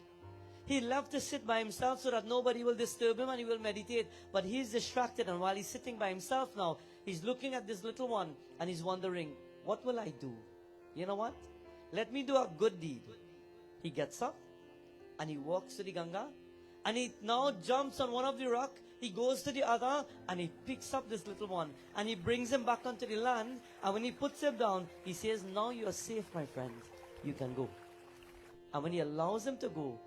He left to sit by himself so that nobody will disturb him and he will meditate. But he's distracted, and while he's sitting by himself now, he's looking at this little one and he's wondering, what will I do? You know what? Let me do a good deed. He gets up and he walks to the Ganga and he now jumps on one of the rock. He goes to the other and he picks up this little one and he brings him back onto the land. And when he puts him down, he says, now you are safe, my friend. You can go. And when he allows him to go,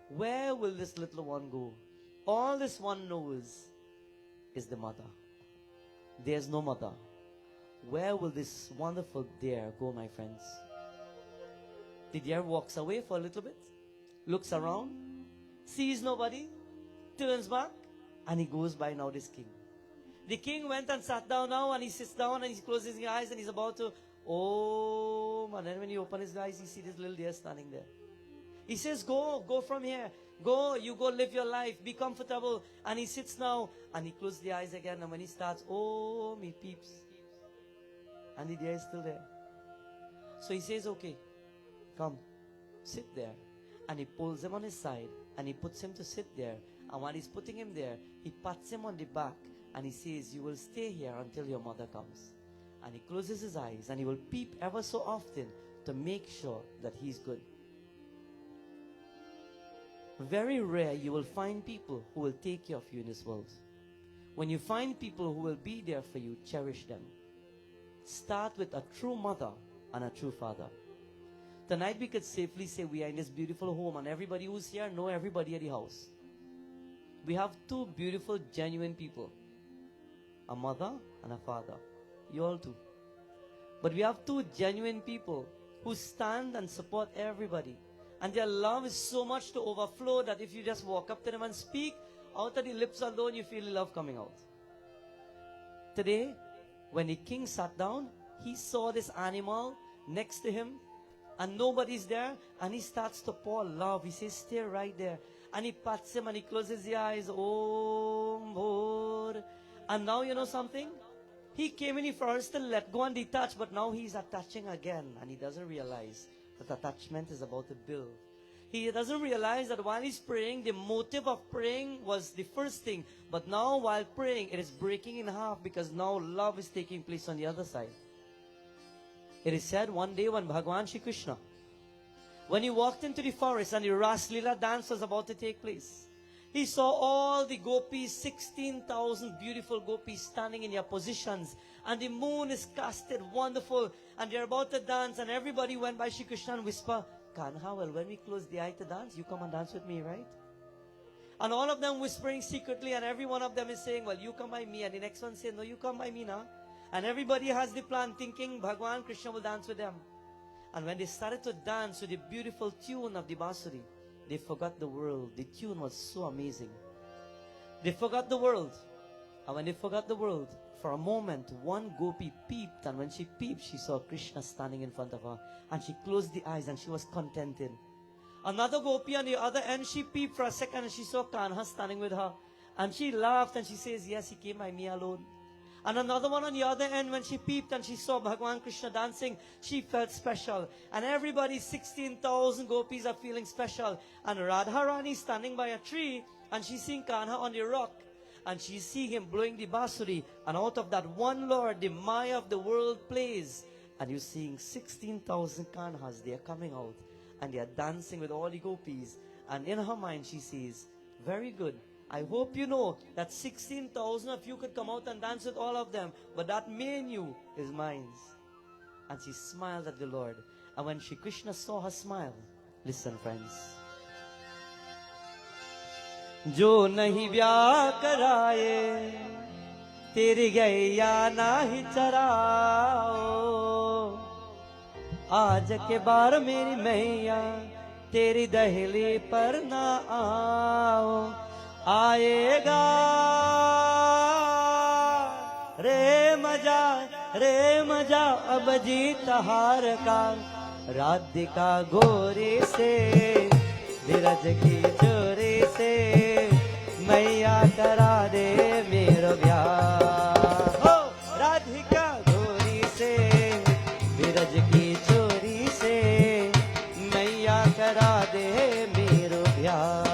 where will this little one go? All this one knows is the mother. There's no mother. Where will this wonderful deer go, my friends? The deer walks away for a little bit, looks around, sees nobody, turns back, and he goes by now this king. The king went and sat down now, and he sits down and he closes his eyes and he's about to, oh, and then when he opens his eyes, he sees this little deer standing there. He says, go from here. Go, you go live your life, be comfortable. And he sits now, and he closes the eyes again, and when he starts, oh, me peeps. And the deer is still there. So he says, okay, come, sit there. And he pulls him on his side, and he puts him to sit there. And while he's putting him there, he pats him on the back, and he says, you will stay here until your mother comes. And he closes his eyes, and he will peep ever so often to make sure that he's good. Very rare you will find people who will take care of you in this world. When you find people who will be there for you, cherish them. Start with a true mother and a true father. Tonight we could safely say we are in this beautiful home, and everybody who's here know everybody at the house. We have two beautiful, genuine people. A mother and a father. You all too. But we have two genuine people who stand and support everybody. And their love is so much to overflow that if you just walk up to them and speak, out of the lips alone you feel the love coming out. Today, when the king sat down, he saw this animal next to him and nobody's there, and he starts to pour love. He says, stay right there. And he pats him and he closes the eyes. Om Bhur. And now you know something? He came in first to let go and detach, but now he's attaching again, and he doesn't realize that attachment is about to build. He doesn't realize that while he's praying, the motive of praying was the first thing. But now while praying, it is breaking in half because now love is taking place on the other side. It is said one day when Bhagwan Shri Krishna, when he walked into the forest and the Ras Leela dance was about to take place, he saw all the gopis, 16,000 beautiful gopis standing in their positions. And the moon is casted wonderful. And they're about to dance. And everybody went by Shri Krishna and whisper, Kanha, well, when we close the eye to dance, you come and dance with me, right? And all of them whispering secretly. And every one of them is saying, well, you come by me. And the next one saying, no, you come by me now. And everybody has the plan thinking Bhagwan Krishna will dance with them. And when they started to dance with the beautiful tune of the Basuri, they forgot the world. The tune was so amazing. They forgot the world. And when they forgot the world, for a moment, one gopi peeped. And when she peeped, she saw Krishna standing in front of her. And she closed the eyes and she was contented. Another gopi on the other end, she peeped for a second and she saw Kanha standing with her. And she laughed and she says, yes, he came by me alone. And another one on the other end, when she peeped and she saw Bhagwan Krishna dancing, she felt special. And everybody, 16,000 gopis are feeling special. And Radharani standing by a tree, and she's seeing Kanha on the rock. And she's seeing him blowing the basuri. And out of that one Lord, the Maya of the world plays. And you're seeing 16,000 Kanhas, they are coming out. And they are dancing with all the gopis. And in her mind, she says, very good. I hope you know that 16,000 of you could come out and dance with all of them. But that menu is mine. And she smiled at the Lord. And when Shri Krishna saw her smile, listen friends. Jo nahi vyah karaye, teri gaiya nahi charao. Aaj ke baar meri maiya, teri dahli par na aao. आएगा रे मजा अब जीत हार का राधिका गोरी से धीरज की चोरी से मैया करा दे मेरो ब्याह हो राधिका गोरी से धीरज की चोरी से मैया करा दे मेरो ब्याह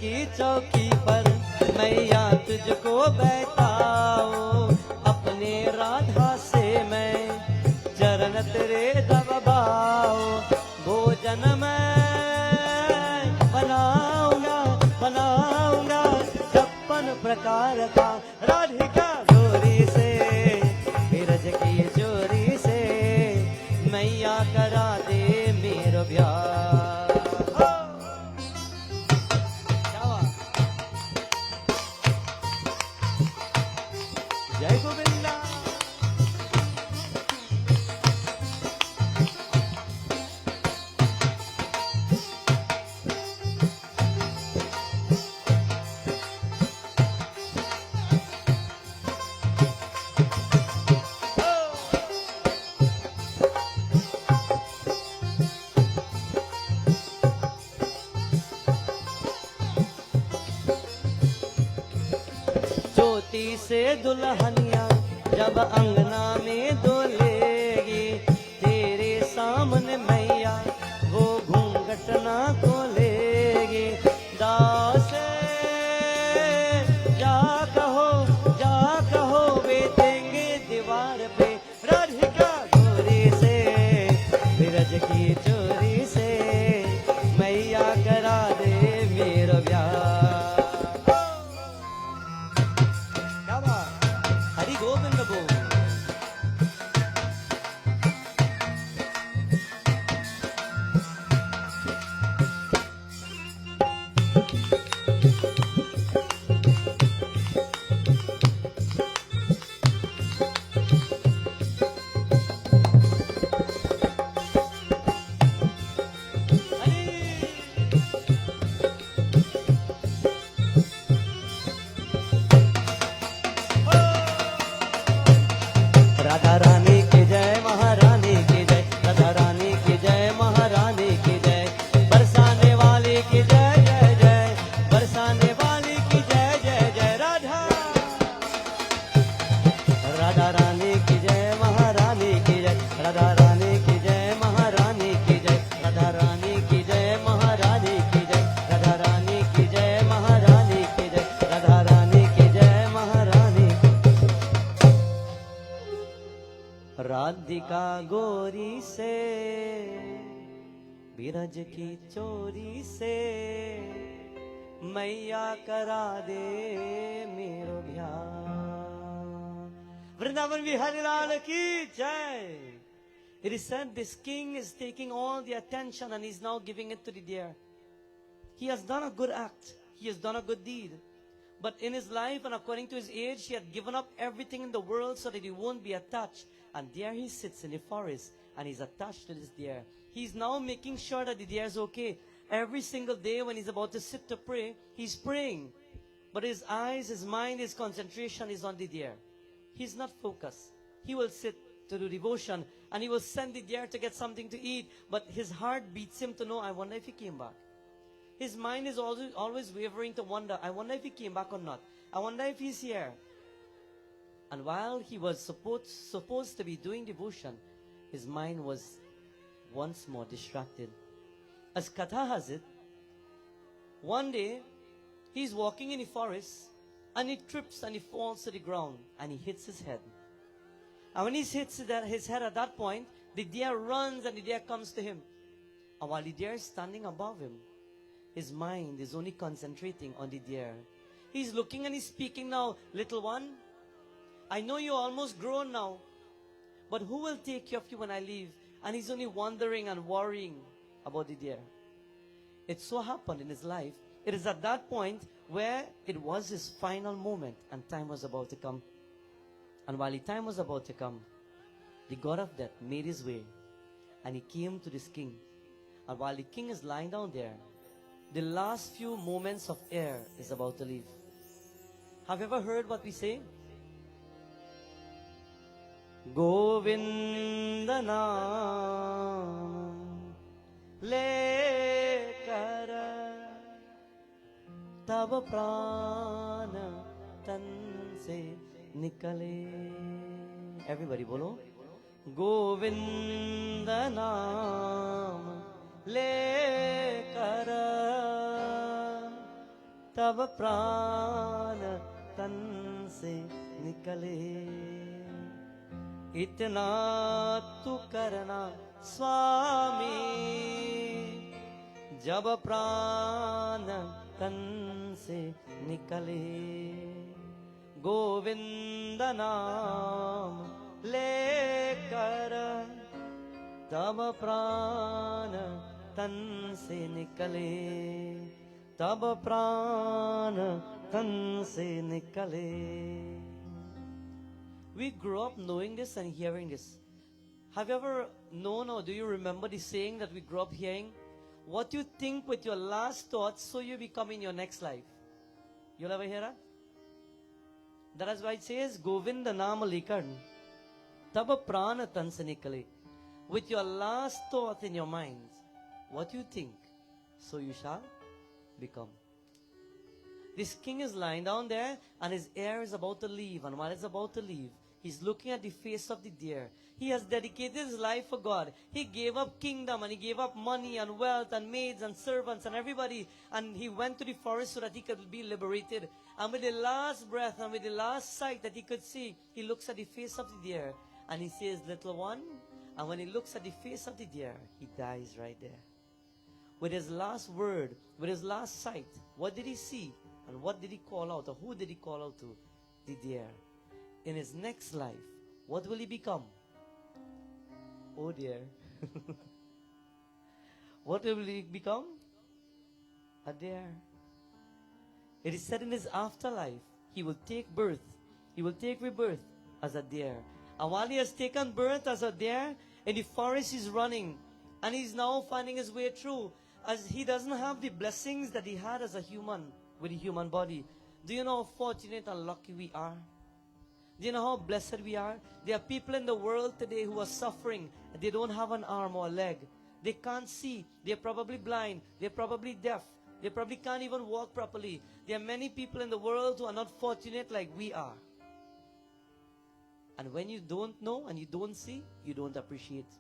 की चौकी पर मैया तुझको बैठाओ अपने राधा से मैं चरण तेरे दबाओ भोजन मैं बनाऊंगा 56 प्रकार का राधिका गोरी से विरज की चोरी से छोटी से दुल्हनिया जब अंगना में डोलेगी, तेरे सामने मैया वो घूंघट ना खोलेगी। दास जा कहो बेचेंगे दीवार पे, राधिका गोरी से विरज की चोरी से, मैया करा दे मेरा ब्याह। क्या बात, हरि गोविंद बोल। राधा रानी की जय, महारानी की जय, राधा रानी की जय, महारानी की जय, बरसाने वाली की जय जय जय, बरसाने वाली की जय जय जय। राधा राधा रानी की जय, महारानी की जय, राधा रानी की जय, महारानी की जय, राधा रानी की जय, महारानी की जय, राधा रानी की जय, महारानी की जय, राधा रानी की जय, महारानी। राधिका गोरी से बिरज की चोरी से, मैया करा दे मेरो ब्याह। वृंदावन बिहारी लाल की जय। It is said this king is taking all the attention and he's now giving it to the deer. He has done a good act. He has done a good deed. But in his life and according to his age, he had given up everything in the world so that he won't be attached. And there he sits in the forest and he's attached to this deer. He's now making sure that the deer is okay. Every single day when he's about to sit to pray, he's praying. But his eyes, his mind, his concentration is on the deer. He's not focused. He will sit to do devotion and he will send the deer to get something to eat. But his heart beats him to know, I wonder if he came back. His mind is always wavering to wonder, I wonder if he came back or not. I wonder if he's here. And while he was supposed to be doing devotion, his mind was once more distracted. As Katha has it, one day he's walking in the forest and he trips and he falls to the ground and he hits his head. And when he hits his head at that point, the deer runs and the deer comes to him. And while the deer is standing above him, his mind is only concentrating on the deer. He's looking and he's speaking now, little one, I know you're almost grown now, but who will take care of you when I leave? And he's only wondering and worrying about the deer. It so happened in his life, it is at that point where it was his final moment and time was about to come. And while the time was about to come, the god of death made his way and he came to this king. And while the king is lying down there, the last few moments of air is about to leave. Have you ever heard what we say? Govinda naam lekar tab prana tan se nikale. Everybody bolo. Govinda naam lekar tab prana tan se nikale. इतना तू करना स्वामी जब प्राण तन से निकले गोविंद नाम लेकर तब प्राण तन से निकले तब प्राण तन से निकले. We grew up knowing this and hearing this. Have you ever known or do you remember the saying that we grew up hearing? What you think with your last thoughts, so you become in your next life. You'll ever hear that? That is why it says, Govinda Nama Likad, Taba Prana Tan Se Nikale. With your last thought in your mind, what you think, so you shall become. This king is lying down there and his heir is about to leave. And while he's about to leave, he's looking at the face of the deer. He has dedicated his life for God. He gave up kingdom and he gave up money and wealth and maids and servants and everybody. And he went to the forest so that he could be liberated. And with the last breath and with the last sight that he could see, he looks at the face of the deer and he says, little one. And when he looks at the face of the deer, he dies right there. With his last word, with his last sight, what did he see? And what did he call out? Or who did he call out to? The deer. In his next life, what will he become? Oh dear. What will he become? A deer. It is said in his afterlife, he will take birth. He will take rebirth as a deer. And while he has taken birth as a deer, in the forest he's running. And he's now finding his way through. As he doesn't have the blessings that he had as a human, with a human body. Do you know how fortunate and lucky we are? Do you know how blessed we are? There are people in the world today who are suffering. They don't have an arm or a leg. They can't see. They're probably blind. They're probably deaf. They probably can't even walk properly. There are many people in the world who are not fortunate like we are. And when you don't know and you don't see, you don't appreciate.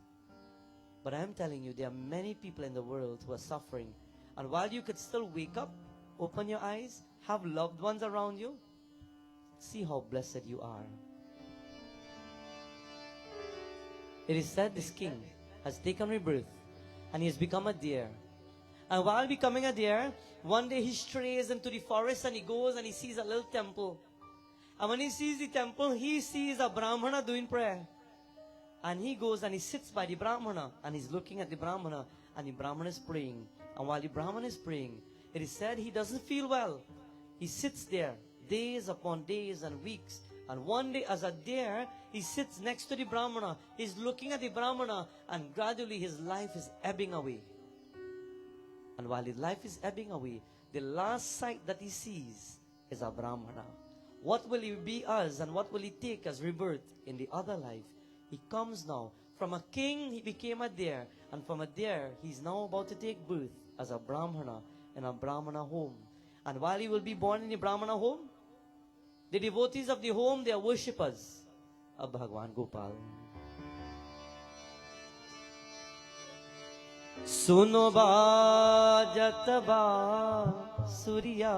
But I'm telling you, there are many people in the world who are suffering. And while you could still wake up, open your eyes, have loved ones around you, see how blessed you are. It is said this king has taken rebirth and he has become a deer. And while becoming a deer, one day he strays into the forest and he goes and he sees a little temple. And when he sees the temple, he sees a brahmana doing prayer. And he goes and he sits by the brahmana and he's looking at the brahmana and the brahmana is praying. And while the brahmana is praying, it is said he doesn't feel well. He sits there days upon days and weeks. And one day as a deer, he sits next to the brahmana. He's looking at the brahmana and gradually his life is ebbing away. And while his life is ebbing away, the last sight that he sees is a brahmana. What will he be as and what will he take as rebirth in the other life? He comes now. From a king, he became a deer. And from a deer, he's now about to take birth as a brahmana in a brahmana home. And while he will be born in the brahmana home, the devotees of the home, they are worshippers of Bhagwan Gopal. Suno bajat ba surya,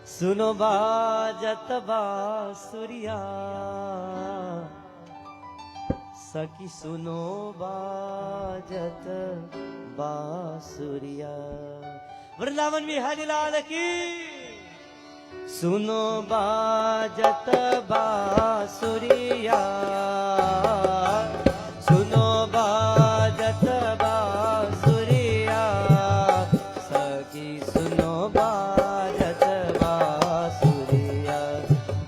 Suno bajat ba surya, Saki suno bajat ba surya. Vrindavan Bihari Lal ki. Suno bajat ba surya, Suno bajat ba surya, Saki suno bajat ba surya,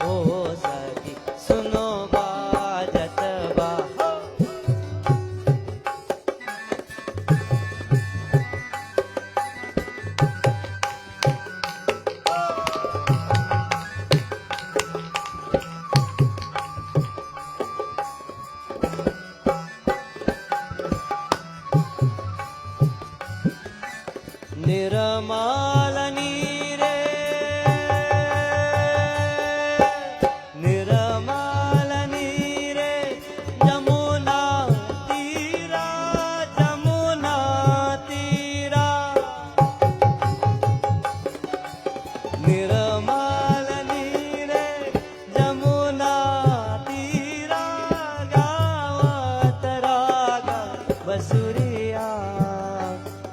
Oh Saki suno bajat ba. Niramal neere, Niramal neere, Jamuna tira, Jamuna tira. Niramal neere, Jamuna tira, Gavat raga basuriya,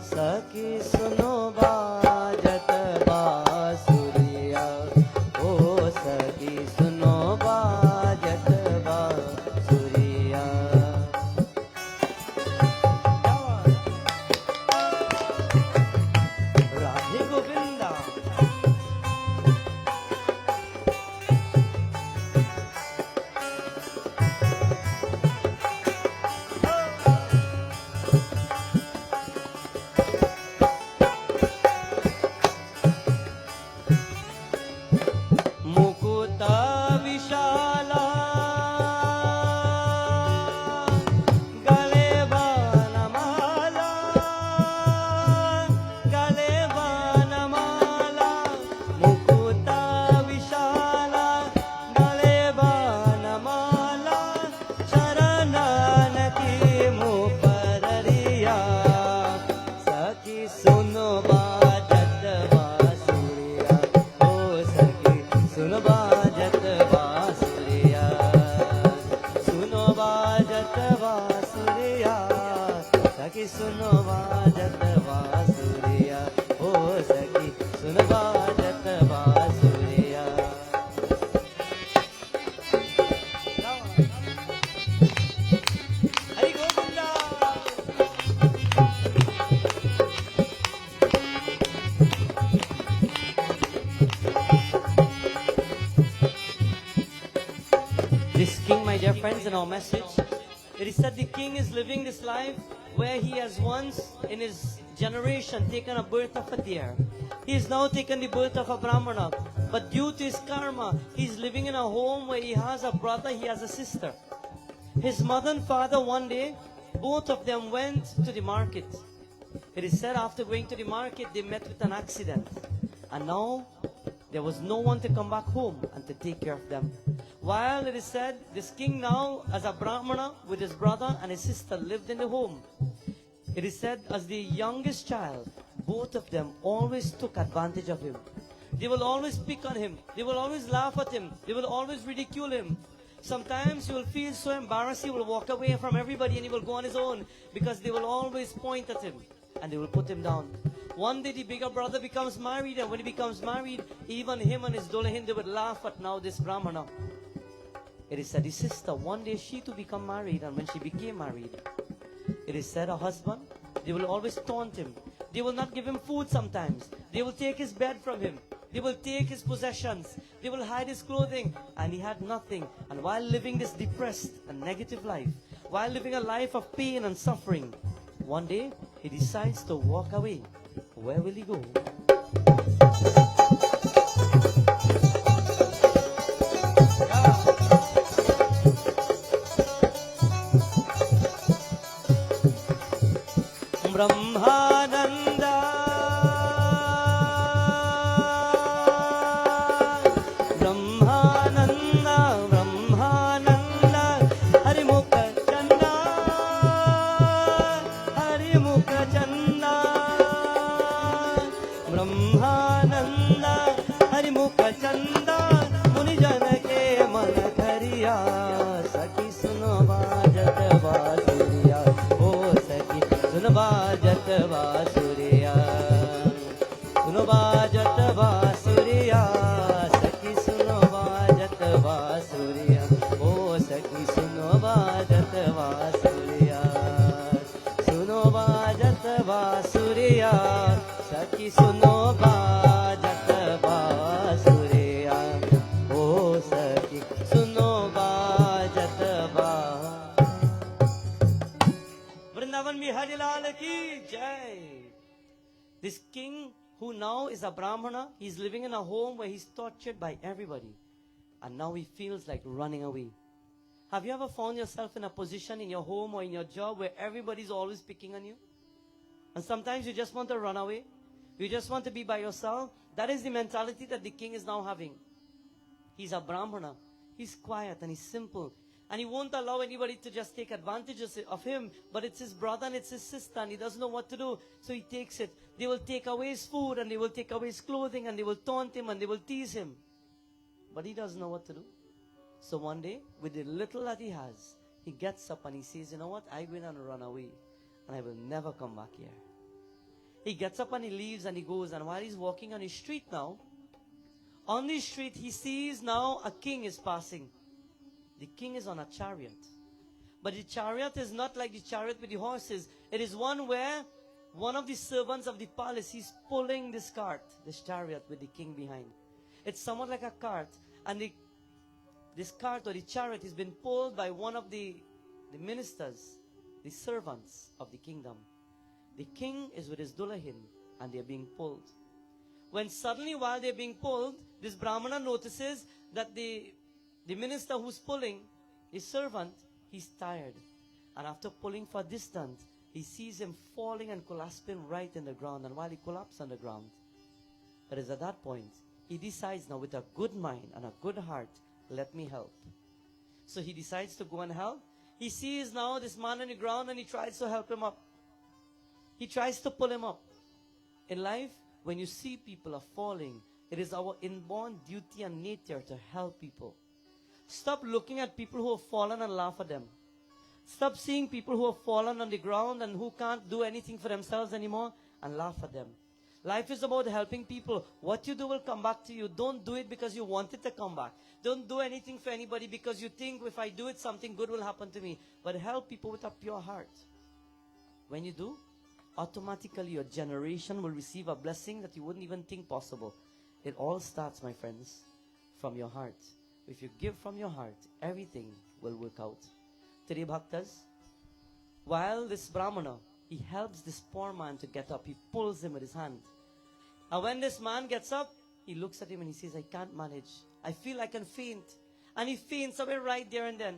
Saki suno bajat ba ourselves in our message. It is said the king is living this life where he has once in his generation taken a birth of a deer. He has now taken the birth of a brahmana. But due to his karma, he is living in a home where he has a brother, he has a sister. His mother and father one day, both of them went to the market. It is said after going to the market, they met with an accident. And now, there was no one to come back home and to take care of them. While it is said, this king now, as a brahmana, with his brother and his sister, lived in the home. It is said, as the youngest child, both of them always took advantage of him. They will always pick on him. They will always laugh at him. They will always ridicule him. Sometimes he will feel so embarrassed, he will walk away from everybody and he will go on his own, because they will always point at him and they will put him down. One day the bigger brother becomes married, and when he becomes married, even him and his Dholak, they would laugh at now this brahmana. It is said his sister, one day she too become married, and when she became married, it is said her husband, they will always taunt him. They will not give him food sometimes. They will take his bed from him. They will take his possessions. They will hide his clothing. And he had nothing. And while living this depressed and negative life, while living a life of pain and suffering, one day he decides to walk away. Where will he go? Brahmananda, Brahmananda, Brahmananda, Harimukha Chanda, Harimukha Chanda, Brahmananda, Harimukha Chanda, Munijana ke man thariya, Sakhi suno bajat basuriya, oh Sakhi suno bajat basuriya, suno bajat basuriya, Sakhi suno bajat basuriya, oh Sakhi suno bajat basuriya, suno bajat basuriya, Sakhi suno bajat basuriya, oh Sakhi suno bajat basuriya. Vrindavan Bihari Lal ki jai. This king who now is a brahmana, he's living in a home where he's tortured by everybody. And now he feels like running away. Have you ever found yourself in a position in your home or in your job where everybody's always picking on you? And sometimes you just want to run away. You just want to be by yourself. That is the mentality that the king is now having. He's a brahmana. He's quiet and he's simple. And he won't allow anybody to just take advantage of him. But it's his brother and it's his sister and he doesn't know what to do. So he takes it. They will take away his food and they will take away his clothing and they will taunt him and they will tease him. But he doesn't know what to do. So one day, with the little that he has, he gets up and he says, you know what? I'm going to run away and I will never come back here. He gets up and he leaves and he goes. And while he's walking on his street now, on the street he sees now a king is passing. The king is on a chariot. But the chariot is not like the chariot with the horses. It is one where one of the servants of the palace, he's pulling this cart, this chariot with the king behind. It's somewhat like a cart. And this cart or the chariot has been pulled by one of the ministers, the servants of the kingdom. The king is with his Dholak and they're being pulled. When suddenly while they're being pulled, this brahmana notices that the minister who's pulling, his servant, he's tired. And after pulling for a distance, he sees him falling and collapsing right in the ground. And while he collapses on the ground, it is at that point, he decides now with a good mind and a good heart, let me help. So he decides to go and help. He sees now this man on the ground and he tries to help him up. He tries to pull him up. In life, when you see people are falling, it is our inborn duty and nature to help people. Stop looking at people who have fallen and laugh at them. Stop seeing people who have fallen on the ground and who can't do anything for themselves anymore and laugh at them. Life is about helping people. What you do will come back to you. Don't do it because you want it to come back. Don't do anything for anybody because you think if I do it, something good will happen to me. But help people with a pure heart. When you do, automatically your generation will receive a blessing that you wouldn't even think possible. It all starts, my friends, from your heart. If you give from your heart, everything will work out. Today, Bhaktas, while this brahmana, he helps this poor man to get up. He pulls him with his hand. And when this man gets up, he looks at him and he says, I can't manage. I feel I can faint. And he faints away right there and then.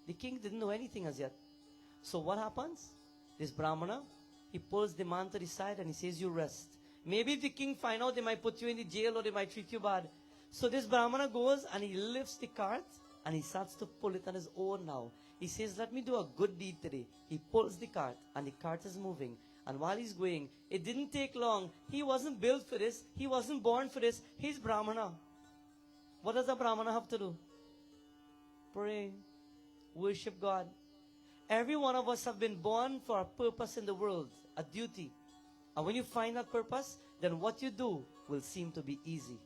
The king didn't know anything as yet. So what happens? This brahmana, he pulls the man to the side and he says, you rest. Maybe if the king find out, they might put you in the jail or they might treat you bad. So this brahmana goes and he lifts the cart and he starts to pull it on his own now. He says, let me do a good deed today. He pulls the cart and the cart is moving. And while he's going, it didn't take long. He wasn't built for this. He wasn't born for this. He's brahmana. What does a brahmana have to do? Pray. Worship God. Every one of us have been born for a purpose in the world, a duty. And when you find that purpose, then what you do will seem to be easy.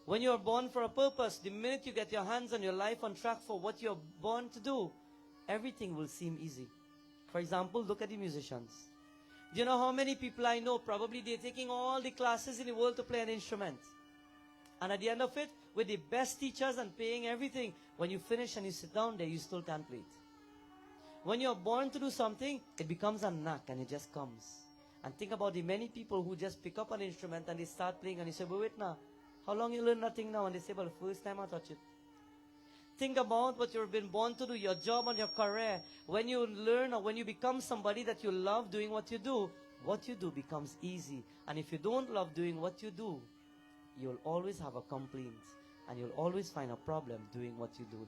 When you are born for a purpose, the minute you get your hands and your life on track for what you're born to do, everything will seem easy. For example, look at the musicians. Do you know how many people I know, probably they're taking all the classes in the world to play an instrument. And at the end of it, with the best teachers and paying everything, when you finish and you sit down there, you still can't play it. When you're born to do something, it becomes a knack and it just comes. And think about the many people who just pick up an instrument and they start playing and you say, but wait now, how long you learn nothing now? And they say, well, the first time I touch it. Think about what you've been born to do, your job and your career. When you learn or when you become somebody that you love doing what you do becomes easy. And if you don't love doing what you do, you'll always have a complaint. And you'll always find a problem doing what you do.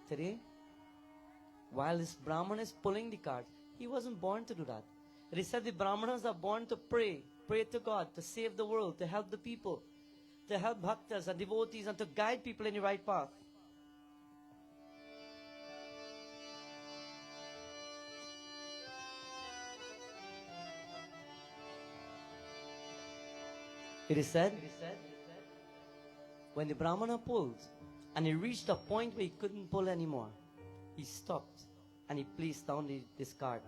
Today, while this brahmana is pulling the cart, he wasn't born to do that. It is said the brahmanas are born to pray to God, to save the world, to help the people, to help bhaktas and devotees and to guide people in the right path. It is said, when the brahmana pulled and he reached a point where he couldn't pull anymore, he stopped and he placed down this cart.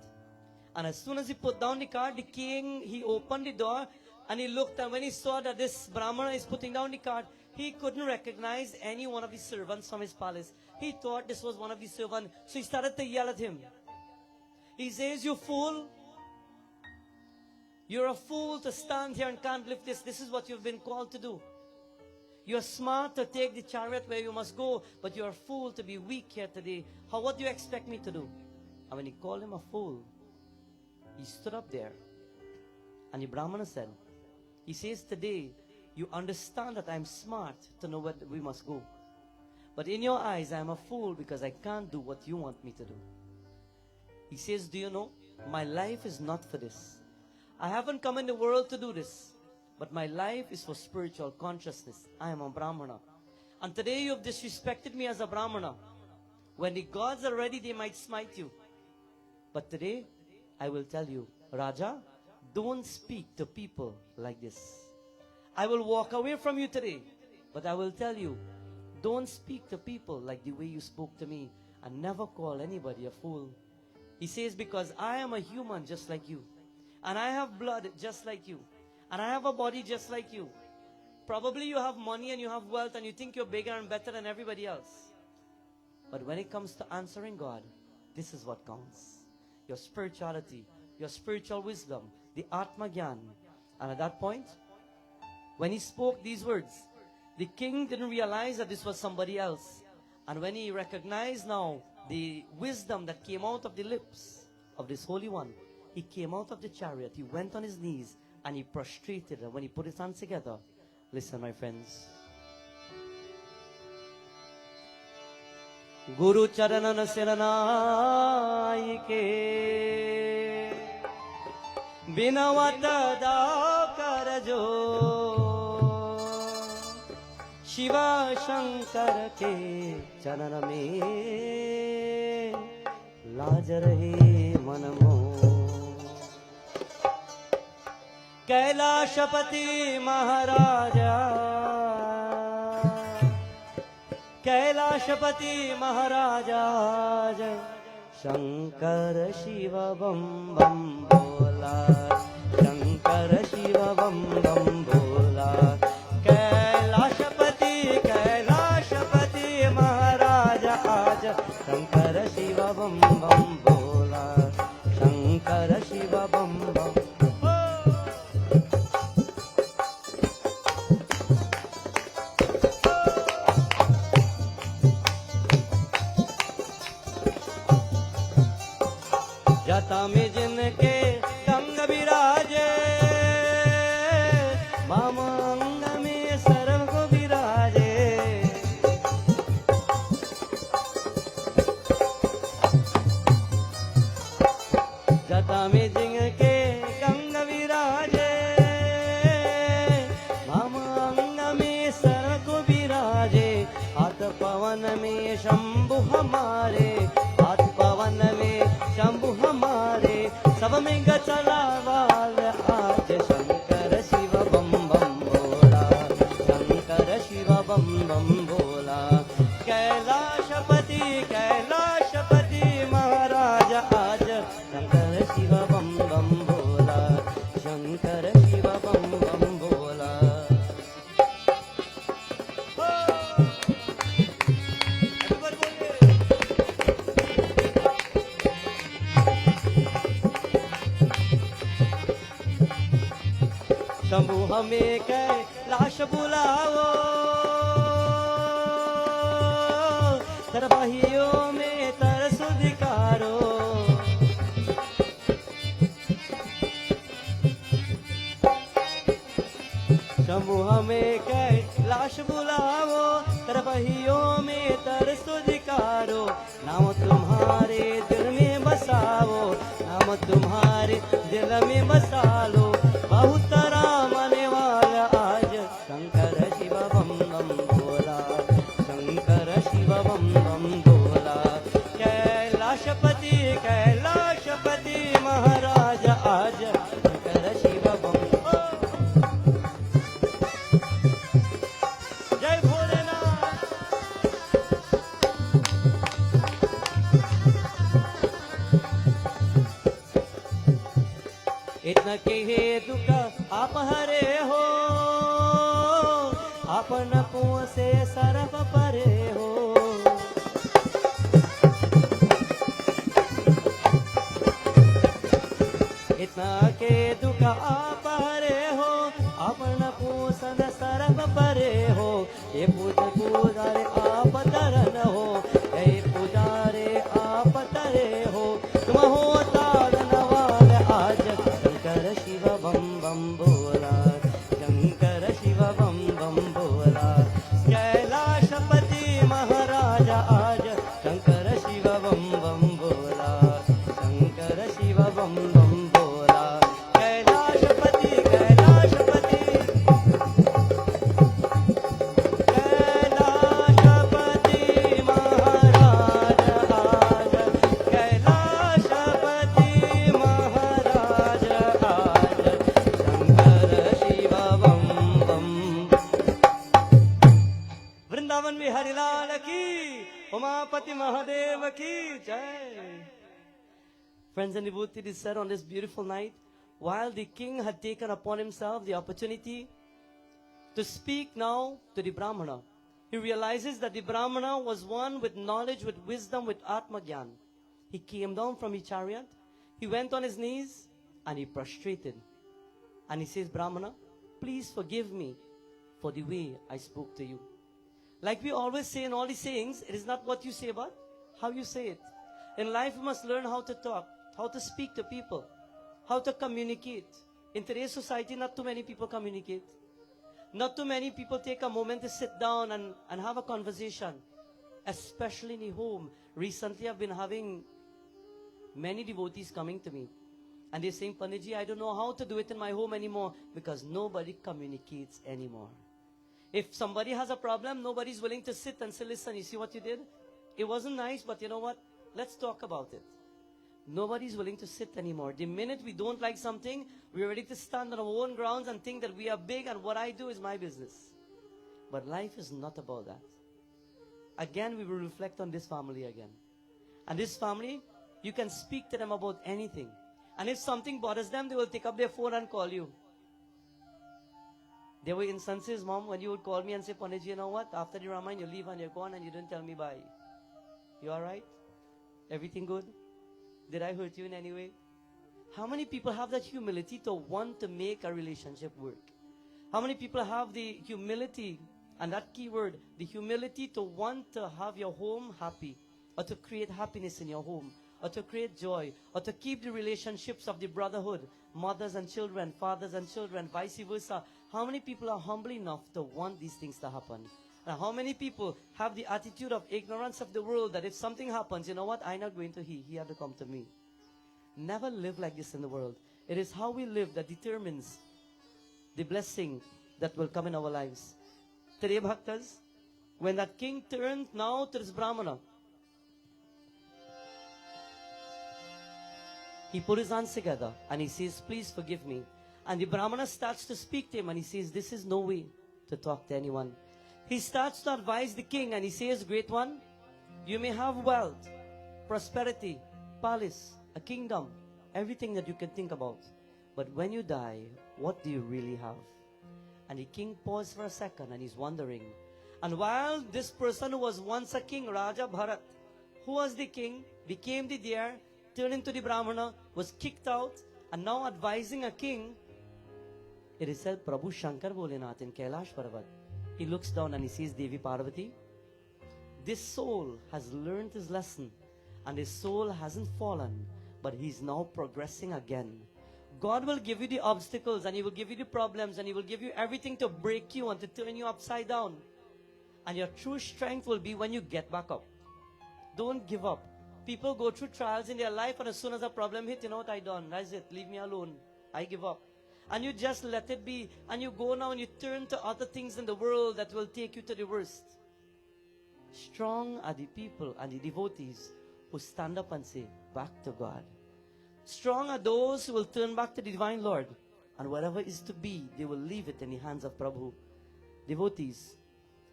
And as soon as he put down the cart, the king, he opened the door and he looked, and when he saw that this brahmana is putting down the cart, he couldn't recognize any one of the servants from his palace. He thought this was one of the servants, so he started to yell at him. He says, you fool! You're a fool to stand here and can't lift this. This is what you've been called to do. You're smart to take the chariot where you must go, but you're a fool to be weak here today. What do you expect me to do? And when he called him a fool, he stood up there. And the brahmana said, he says, today you understand that I'm smart to know where we must go. But in your eyes, I'm a fool because I can't do what you want me to do. He says, do you know, my life is not for this. I haven't come in the world to do this. But my life is for spiritual consciousness. I am a brahmana. And today you have disrespected me as a brahmana. When the gods are ready, they might smite you. But today, I will tell you, Raja, don't speak to people like this. I will walk away from you today. But I will tell you, don't speak to people like the way you spoke to me. And never call anybody a fool. He says, because I am a human just like you. And I have blood just like you. And I have a body just like you. Probably you have money and you have wealth and you think you're bigger and better than everybody else. But when it comes to answering God, this is what counts. Your spirituality, your spiritual wisdom, the Atma Gyan. And at that point, when he spoke these words, the king didn't realize that this was somebody else. And when he recognized now the wisdom that came out of the lips of this Holy One, he came out of the chariot, he went on his knees, and he prostrated. And when he put his hands together, listen, my friends. Guru Charanan Siranayike Binawata da Karajo Shiva Shankar ke Charan mein Laaj rahe manmo Kailashpati महाराजा कैलाशपति महाराजा शंकर शिव बम बम भोला शंकर शिव बम बम भोला कैलाशपति महाराजा हमारे, हाथ पवन में शंभु हमारे, सब में चला वाल आज शंकर शिव बम बम भोला, शंकर शिव बम बम भोला। कैलाशपति कैलाशपति महाराज आज शंकर शिव बम बम भोला, शंकर शिव बम बम भोला। शंभु हमें कैलाश बुलाओ, तरबहियों में तरस दिखारो। शंभु हमें कैलाश बुलाओ, तरबहियों में तरस दिखारो। नाम तुम्हारे दिल में बसाओ, नाम तुम्हारे दिल में बसा लो। बहुत रामने वाला आज शंकर शिव बम बम भोला, शंकर शिव बम बम भोला। कैलाशपति कैलाशपति महाराज आज शंकर शिव बम। जय भोलेनाथ। इतना के दुख आप हरे हो, आपन पुआ से सरफ परे हो। इतना के दुख आप हरे हो, आपन पूसन सरफ परे हो। ये पुजारे आप तरन हो, ये पुजारे आप तरे हो। तुम हो तारन वाल आज शंकर शिव बम बम भोला, शंकर शिव बम बम भोला। कैलाशपति महाराज आज शंकर शिव बम बम भोला, शंकर शिव बम बम भोला। कैलाशपति कैलाशपति कैलाशपति महाराज आज, कैलाशपति महाराज आज शंकर शिव बम बम। वृंदावन में हरिलाल की, उमापति महादेव की जय। Friends and devotees, it is said on this beautiful night, while the king had taken upon himself the opportunity to speak now to the brahmana, he realizes that the brahmana was one with knowledge, with wisdom, with Atma Gyan. He came down from his chariot, he went on his knees, and he prostrated. And he says, Brahmana, please forgive me for the way I spoke to you. Like we always say in all the sayings, it is not what you say, but how you say it. In life, we must learn how to talk, how to speak to people, how to communicate. In today's society, not too many people communicate. Not too many people take a moment to sit down and have a conversation, especially in the home. Recently, I've been having many devotees coming to me. And they're saying, Panditji, I don't know how to do it in my home anymore because nobody communicates anymore. If somebody has a problem, nobody's willing to sit and say, listen, you see what you did? It wasn't nice, but you know what? Let's talk about it. Nobody's willing to sit anymore. The minute we don't like something, we're ready to stand on our own grounds and think that we are big and what I do is my business. But life is not about that. Again, we will reflect on this family again. And this family, you can speak to them about anything. And if something bothers them, they will take up their phone and call you. There were instances, Mom, when you would call me and say, Panditji, you know what? After the Ramayana, you leave and you're gone and you didn't tell me bye. You alright? Everything good? Did I hurt you in any way? How many people have that humility to want to make a relationship work? How many people have the humility, and that key word, the humility to want to have your home happy, or to create happiness in your home, or to create joy, or to keep the relationships of the brotherhood, mothers and children, fathers and children, vice versa? How many people are humble enough to want these things to happen? And how many people have the attitude of ignorance of the world that if something happens, you know what, I'm not going to he had to come to me. Never live like this in the world. It is how we live that determines the blessing that will come in our lives. Today, Bhaktas, when that king turned now to this Brahmana, He put his hands together and he says, please forgive me. And the brahmana starts to speak to him and he says, this is no way to talk to anyone. He starts to advise the king and he says, great one, you may have wealth, prosperity, palace, a kingdom, everything that you can think about. But when you die, what do you really have? And the king paused for a second and he's wondering. And while this person who was once a king, Raja Bharat, who was the king, became the deer, turned into the brahmana, was kicked out, and now advising a king, it is said, Prabhu Shankar Bholenath in Kailash Parvat. He looks down and he sees Devi Parvati. This soul has learned his lesson, and his soul hasn't fallen, but he's now progressing again. God will give you the obstacles, and He will give you the problems, and He will give you everything to break you and to turn you upside down. And your true strength will be when you get back up. Don't give up. People go through trials in their life, and as soon as a problem hits, you know what I done? That's it. Leave me alone. I give up. And you just let it be. And you go now and you turn to other things in the world that will take you to the worst. Strong are the people and the devotees who stand up and say, back to God. Strong are those who will turn back to the Divine Lord. And whatever is to be, they will leave it in the hands of Prabhu. Devotees,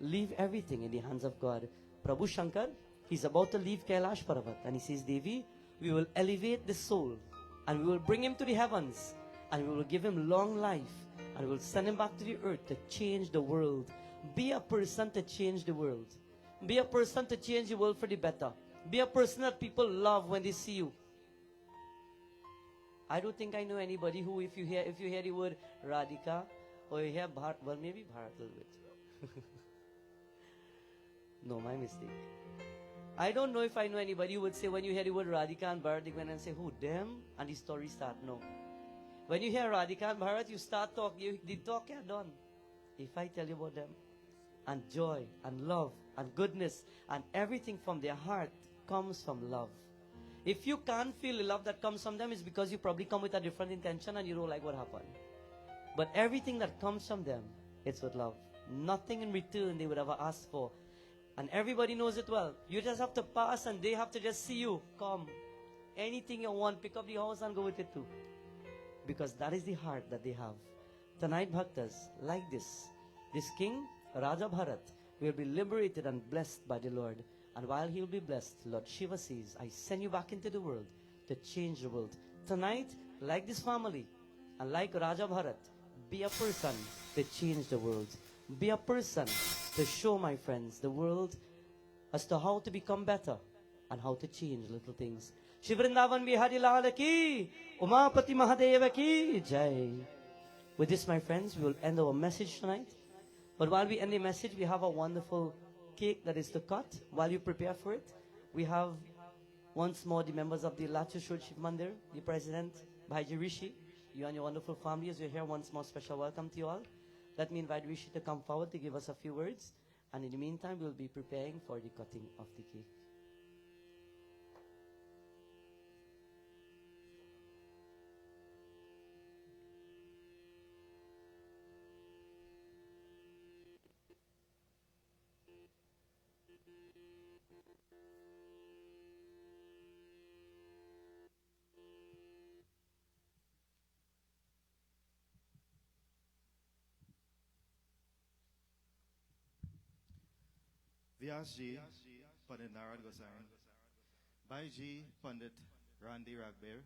leave everything in the hands of God. Prabhu Shankar, he's about to leave Kailash Parvat. And he says, Devi, we will elevate the soul. And we will bring him to the heavens. And we will give him long life. And we will send him back to the earth to change the world. Be a person to change the world. Be a person to change the world for the better. Be a person that people love when they see you. I don't think I know anybody who, if you hear the word Radhika, or you hear Bharat, well, maybe Bharat a little bit. No, my mistake. I don't know if I know anybody who would say when you hear the word Radhika and Bharat, they go and say, who, them? And the story start. No. When you hear Radhika and Bharat, you start talking, the talk are done. If I tell you about them, and joy, and love, and goodness, and everything from their heart comes from love. If you can't feel the love that comes from them, it's because you probably come with a different intention and you don't like what happened. But everything that comes from them, it's with love. Nothing in return they would ever ask for. And everybody knows it well. You just have to pass and they have to just see you. Come. Anything you want, pick up the house and go with it too. Because that is the heart that they have. Tonight, Bhaktas, like this king, Raja Bharat, will be liberated and blessed by the Lord. And while he will be blessed, Lord Shiva says, I send you back into the world to change the world. Tonight, like this family, and like Raja Bharat, be a person to change the world. Be a person to show, my friends, the world as to how to become better and how to change little things. Shri Vrindavan Bihari Lal ki, Umapati Mahadeva ki jai. With this, my friends, we will end our message tonight. But while we end the message, we have a wonderful cake that is to cut. While you prepare for it, we have once more the members of the Lachus Road Shiv Mandir, the president, Bhaiji Rishi, you and your wonderful family as you're here. Once more, special welcome to you all. Let me invite Rishi to come forward to give us a few words. And in the meantime, we'll be preparing for the cutting of the cake. Vyas Ji, Pundit Narad Gosine, Bhai Ji, Pundit Narad Gosine,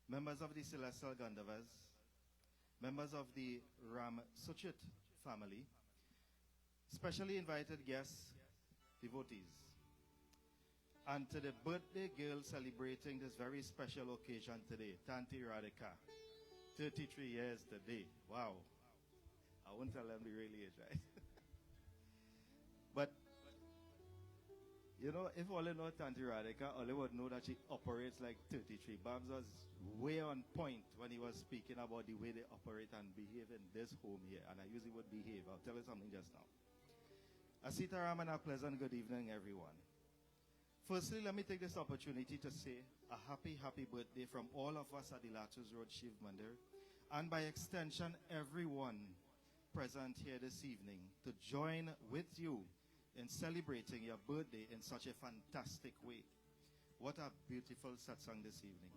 members of the Celestial Gandarvas, members of the Ramsuchit family, specially invited guests, devotees, and to the birthday girl celebrating this very special occasion today, Tanti Radhika, 33 years today. Wow. I won't tell them the real age, right? But you know, if all know Tanti Radhika, all they would know that she operates like 33. Babs was way on point when he was speaking about the way they operate and behave in this home here. And I usually would behave. I'll tell you something just now. Asitaram and a pleasant good evening, everyone. Firstly, let me take this opportunity to say a happy, happy birthday from all of us at the Lachus Road Shiv Mandir. And by extension, everyone present here this evening to join with you in celebrating your birthday in such a fantastic way. What a beautiful satsang this evening.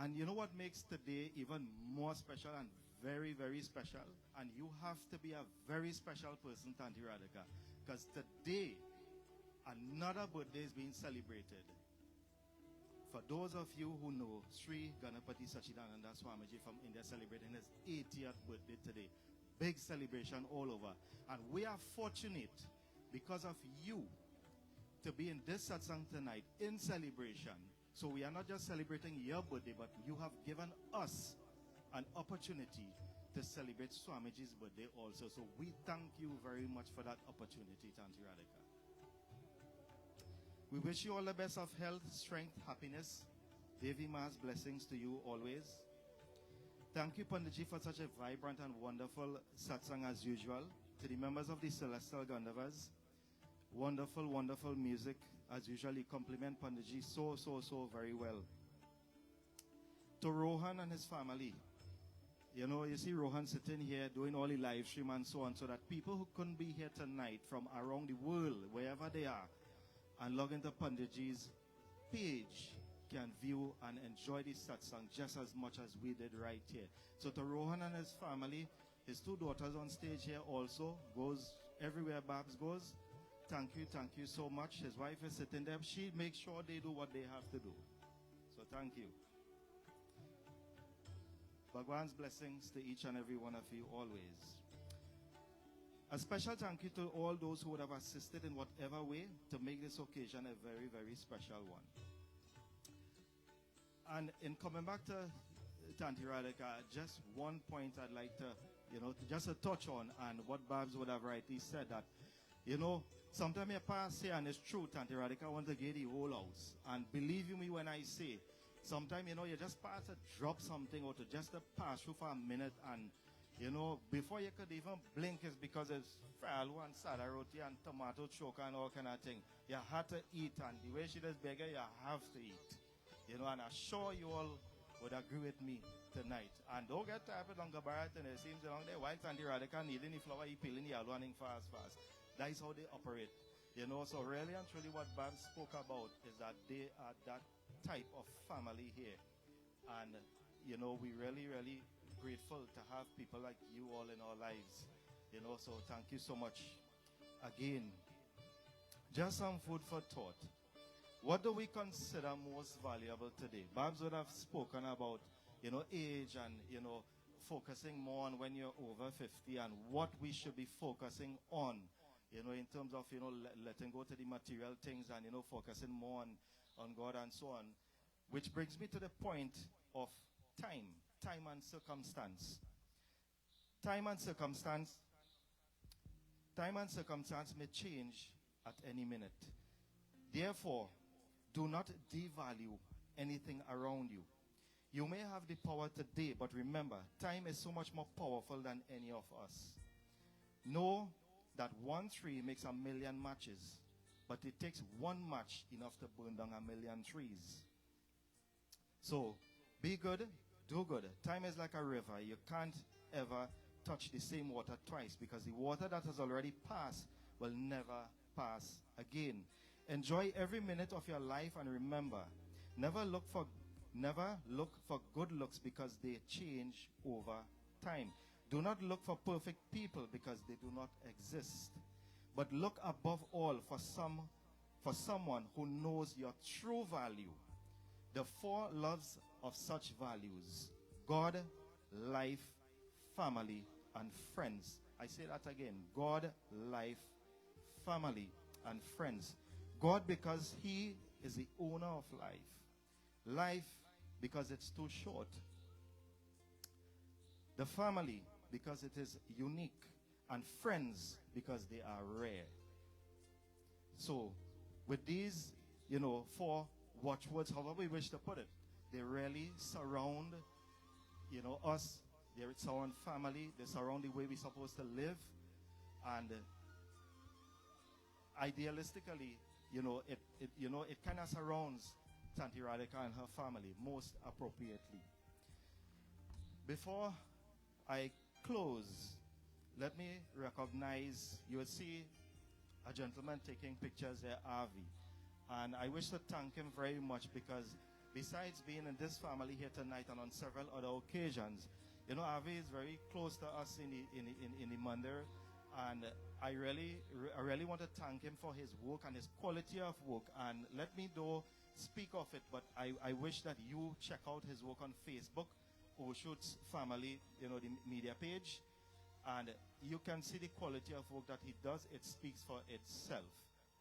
And you know what makes today even more special and very, very special? And you have to be a very special person, Tanti Radhika, because today, another birthday is being celebrated. For those of you who know, Sri Ganapati Sachidananda Swamiji from India celebrating his 80th birthday today. Big celebration all over. And we are fortunate because of you to be in this satsang tonight in celebration. So we are not just celebrating your birthday, but you have given us an opportunity to celebrate Swamiji's birthday also. So we thank you very much for that opportunity, Tanti Radhika. We wish you all the best of health, strength, happiness. Devi Ma's blessings to you always. Thank you, Panditji, for such a vibrant and wonderful satsang as usual. To the members of the Celestial Gandarvas, wonderful, wonderful music as usual. You compliment Panditji so very well. To Rohan and his family. You know, you see Rohan sitting here doing all the live stream and so on, so that people who couldn't be here tonight from around the world, wherever they are, and log into Panditji's page, can view and enjoy this satsang just as much as we did right here. So to Rohan and his family, his two daughters on stage here also, goes everywhere Babs goes. Thank you so much. His wife is sitting there. She makes sure they do what they have to do. So thank you. Bhagwan's blessings to each and every one of you always. A special thank you to all those who would have assisted in whatever way to make this occasion a very, very special one. And in coming back to Tanti Radhika, just one point I'd like to, just a touch on, and what Babs would have rightly said, that, sometimes you pass here, and it's true, Tanti Radhika want to get the whole house. And believe me when I say, sometimes, you just pass to drop something or to just pass through for a minute, and before you could even blink, it's because it's faloo and sada roti and tomato choke and all kind of thing. You had to eat, and the way she does beggar, you have to eat. And I'm sure you all would agree with me tonight. And don't get tired of longer Bharat, and it seems along there, while Tanti Radhika kneading the flour, he peeling the aloo and fast. That is how they operate. So really and truly what Bab spoke about is that they are that type of family here. And, we really, really grateful to have people like you all in our lives. So thank you so much. Again, just some food for thought. What do we consider most valuable today? Babs would have spoken about, age and, focusing more on when you're over 50 and what we should be focusing on, in terms of, letting go to the material things and, focusing more on God and so on. Which brings me to the point of time and circumstance. Time and circumstance may change at any minute. Therefore, do not devalue anything around you. You may have the power today, but remember, time is so much more powerful than any of us. Know that one tree makes a million matches, but it takes one match enough to burn down a million trees. So, be good, do good. Time is like a river. You can't ever touch the same water twice, because the water that has already passed will never pass again. Enjoy every minute of your life, and remember, never look for good looks, because they change over time. Do not look for perfect people, because they do not exist. But look above all for someone who knows your true value. The four loves of such values: God, life, family, and friends. I say that again: God, life, family, and friends. God, because he is the owner of life. Life, because it's too short. The family, because it is unique. And friends, because they are rare. So, with these, four watchwords, however we wish to put it, they really surround, us. They surround family. They surround the way we're supposed to live. And idealistically, it kind of surrounds Tanti Radhika and her family most appropriately. Before I close, let me recognize, you will see a gentleman taking pictures there, Avi. And I wish to thank him very much, because besides being in this family here tonight and on several other occasions, you know, Avi is very close to us in the Mandir, and I really want to thank him for his work and his quality of work. And let me though speak of it, but I wish that you check out his work on Facebook, Oshut's family, you know, the media page, and you can see the quality of work that he does. It speaks for itself.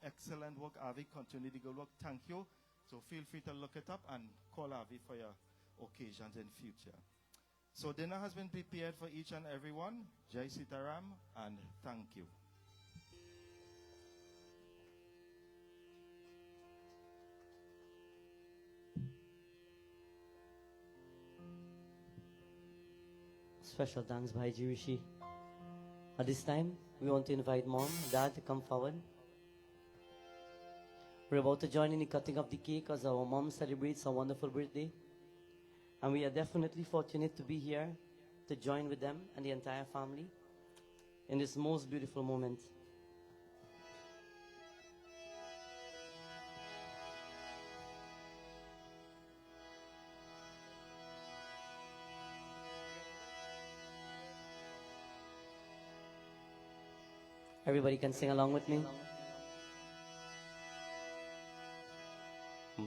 Excellent work, Avi. Continue the good work. Thank you. So feel free to look it up and call Avi for your occasions in future. So dinner has been prepared for each and everyone. Jai Sitaram, and thank you. Special thanks, Bhaiji Rishi. At this time, we want to invite Mom, Dad to come forward. We're about to join in the cutting of the cake as our mom celebrates a wonderful birthday. And we are definitely fortunate to be here to join with them and the entire family in this most beautiful moment. Everybody can sing along with me.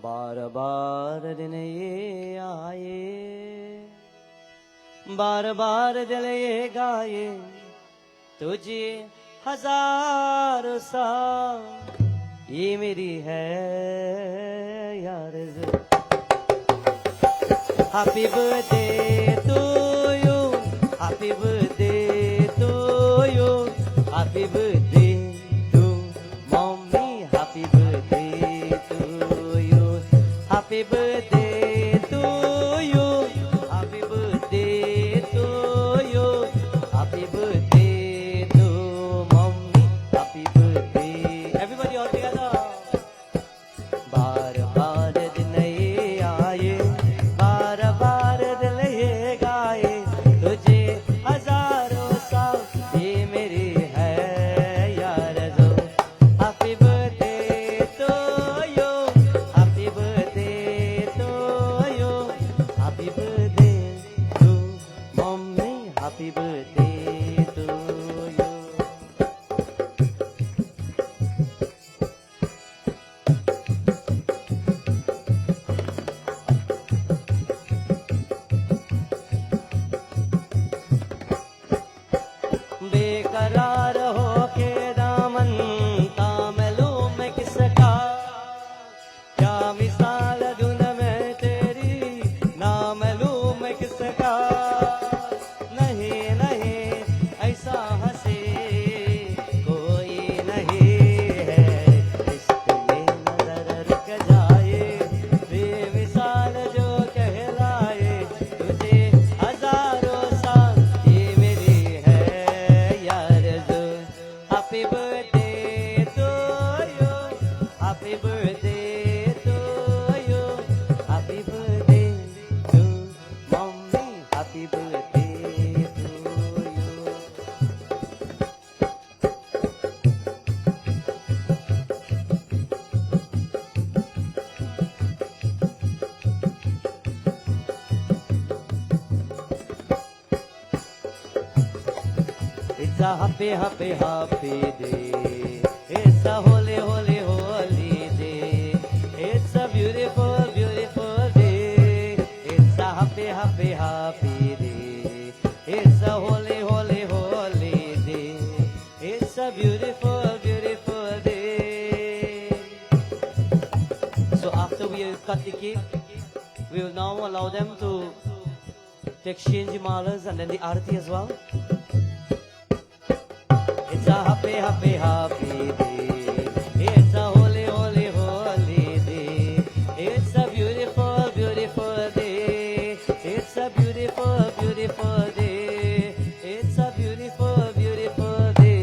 बार बार दिन ये आए, बार बार दिल ये गाए, तुझे हजार साल ये मेरी है यार. Happy birthday to you, happy birthday to you, happy birthday to mommy, happy birthday to you, happy birthday to you, happy birthday to you, happy birthday to mommy, happy birthday. Everybody all together. बार बार दिन ये आए, बार बार दिल ये गाए, तुझे हजारों साल ये मेरी है यार जो. Happy birthday to you, happy birthday to you, happy birthday to mommy, happy birthday to you. बेकरार हो के दामन तामलू में किसका, क्या मिसाल धुन में तेरी नामलू में किसका. नहीं नहीं ऐसा हंसे कोई नहीं है, इश्क में नजर रुक जाए, बेमिसाल जो कहलाए, तुझे हजारों साल ये मेरी है यार जो. Happy birthday to you, happy birthday to you, happy birthday to mommy, happy birthday to you. It's a happy, happy, happy day. It's a holy, holy, holy day. It's a beautiful, beautiful day. It's a happy, happy, happy day. It's a holy, holy, holy day. It's a beautiful, beautiful day. So after we cut the cake, we will now allow them to exchange the malas and then the arati as well. It's a happy, happy, happy day. It's a holy, holy, holy day. It's a beautiful, beautiful day. It's a beautiful, beautiful day. It's a beautiful, beautiful day.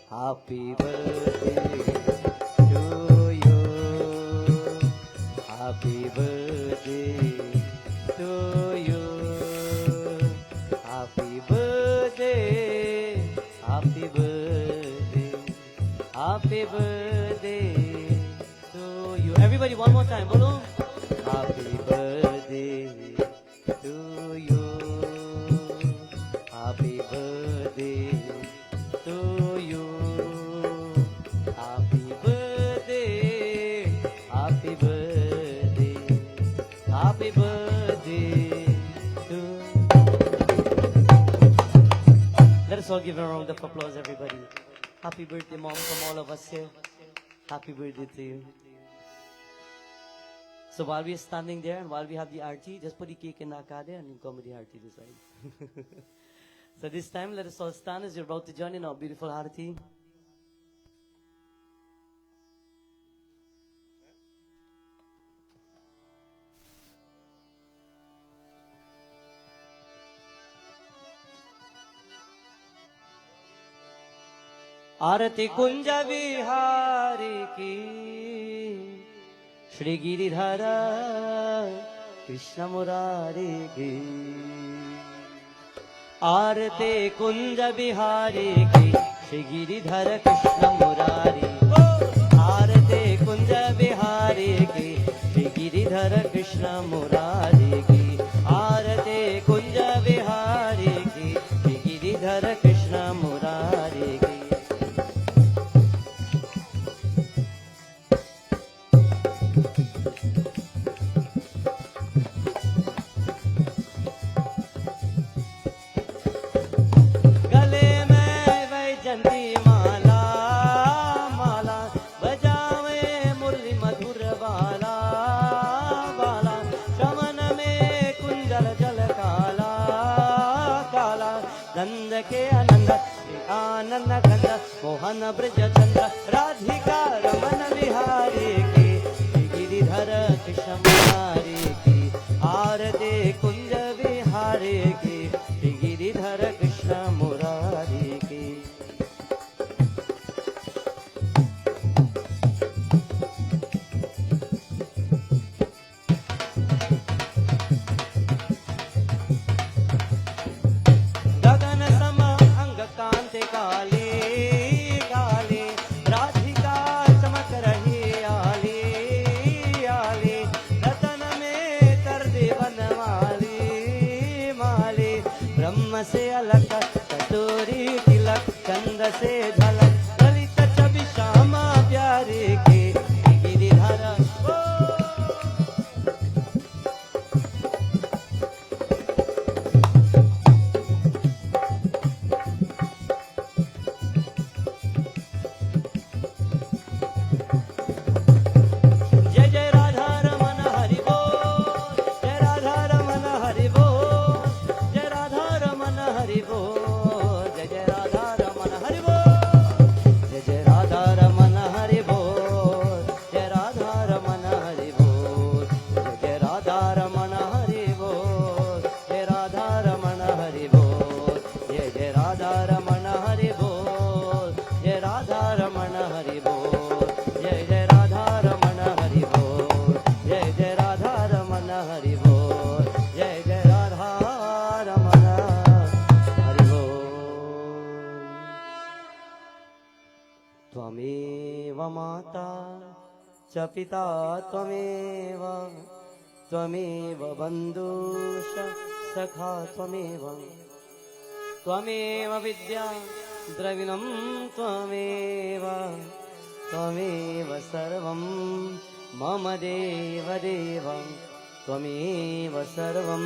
Happy birthday to you. Happy birthday to you. Happy birthday, happy birthday, happy birthday Everybody, one more time. Bolo. Happy birthday to you. Happy birthday to you. Happy birthday. Happy birthday. Happy birthday to. Let us all give a round of applause, everybody. Happy birthday, Mom, from all of us here. Happy birthday to you. So while we are standing there and while we have the arti, just put the cake in the akade and you come with the arti this side. So this time, let us all stand as you're about to join in our beautiful arti. आरती कुंज विहारी की श्री गिरिधर कृष्ण मुरारी की आरती कुंज विहारी की श्री गिरिधर कृष्ण मुरारी आरती कुंज विहारी की श्री गिरिधर कृष्ण मुरारी की आरती कुंज विहारी की श्री गिरिधर कृष्ण मुरारी की मोहन ब्रज चंद्र राधिका रमन विहारी की गिरिधर कृष्ण मुरारी की आरती कुंज विहारी की गिरिधर कृष्ण मुरारी की गगन सम अंग कांति काली से अलग कटोरी तिलक चंद से झलक ललित छवि श्यामा प्यारे के गिरिधर जय जय राधा रमन हरि बोल जय राधा रमन हरि बोल जय राधा रमन हरि बोल जय जय राधा रमन हरि बोल जय जय राधा रमन हरि बोल जय राधा रमन हरि बोल जय जय राधा रमन हरि बोल जय राधा रमन हरि बोल जय जय राधा रमन हरि बोल जय राधा रमन हरि बोल जय जय राधा रमन हरि बोल जय जय राधा रमन हरि बोल जय जय राधा रमन हरि बोल त्वमेव माता च पिता त्वमेव त्वमेव बन्धुश्च सखा त्वमेव त्वमेव विद्या द्रविणं त्वमेव त्वमेव सर्वं मम देव देव त्वमेव सर्वं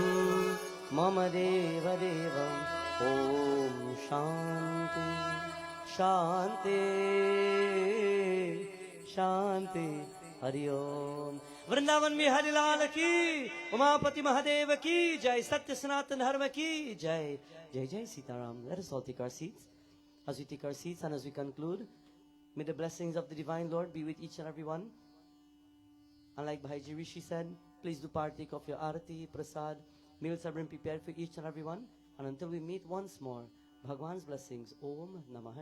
मम देव देव ॐ शान्ति शान्ति शान्ति हरि ओम वृंदावन में हरिलाल की उमापति महादेव की जय सत्य सनातन धर्म की जय जय जय Sitaram. Let us all take our seats. As we take our seats and as we conclude, may the blessings of the divine Lord be with each and every one. And like Bhaiji Rishi said, please do partake of your arati, prasad. Meals have been prepared for each and every one. And until we meet once more, Bhagwan's blessings. Om Namah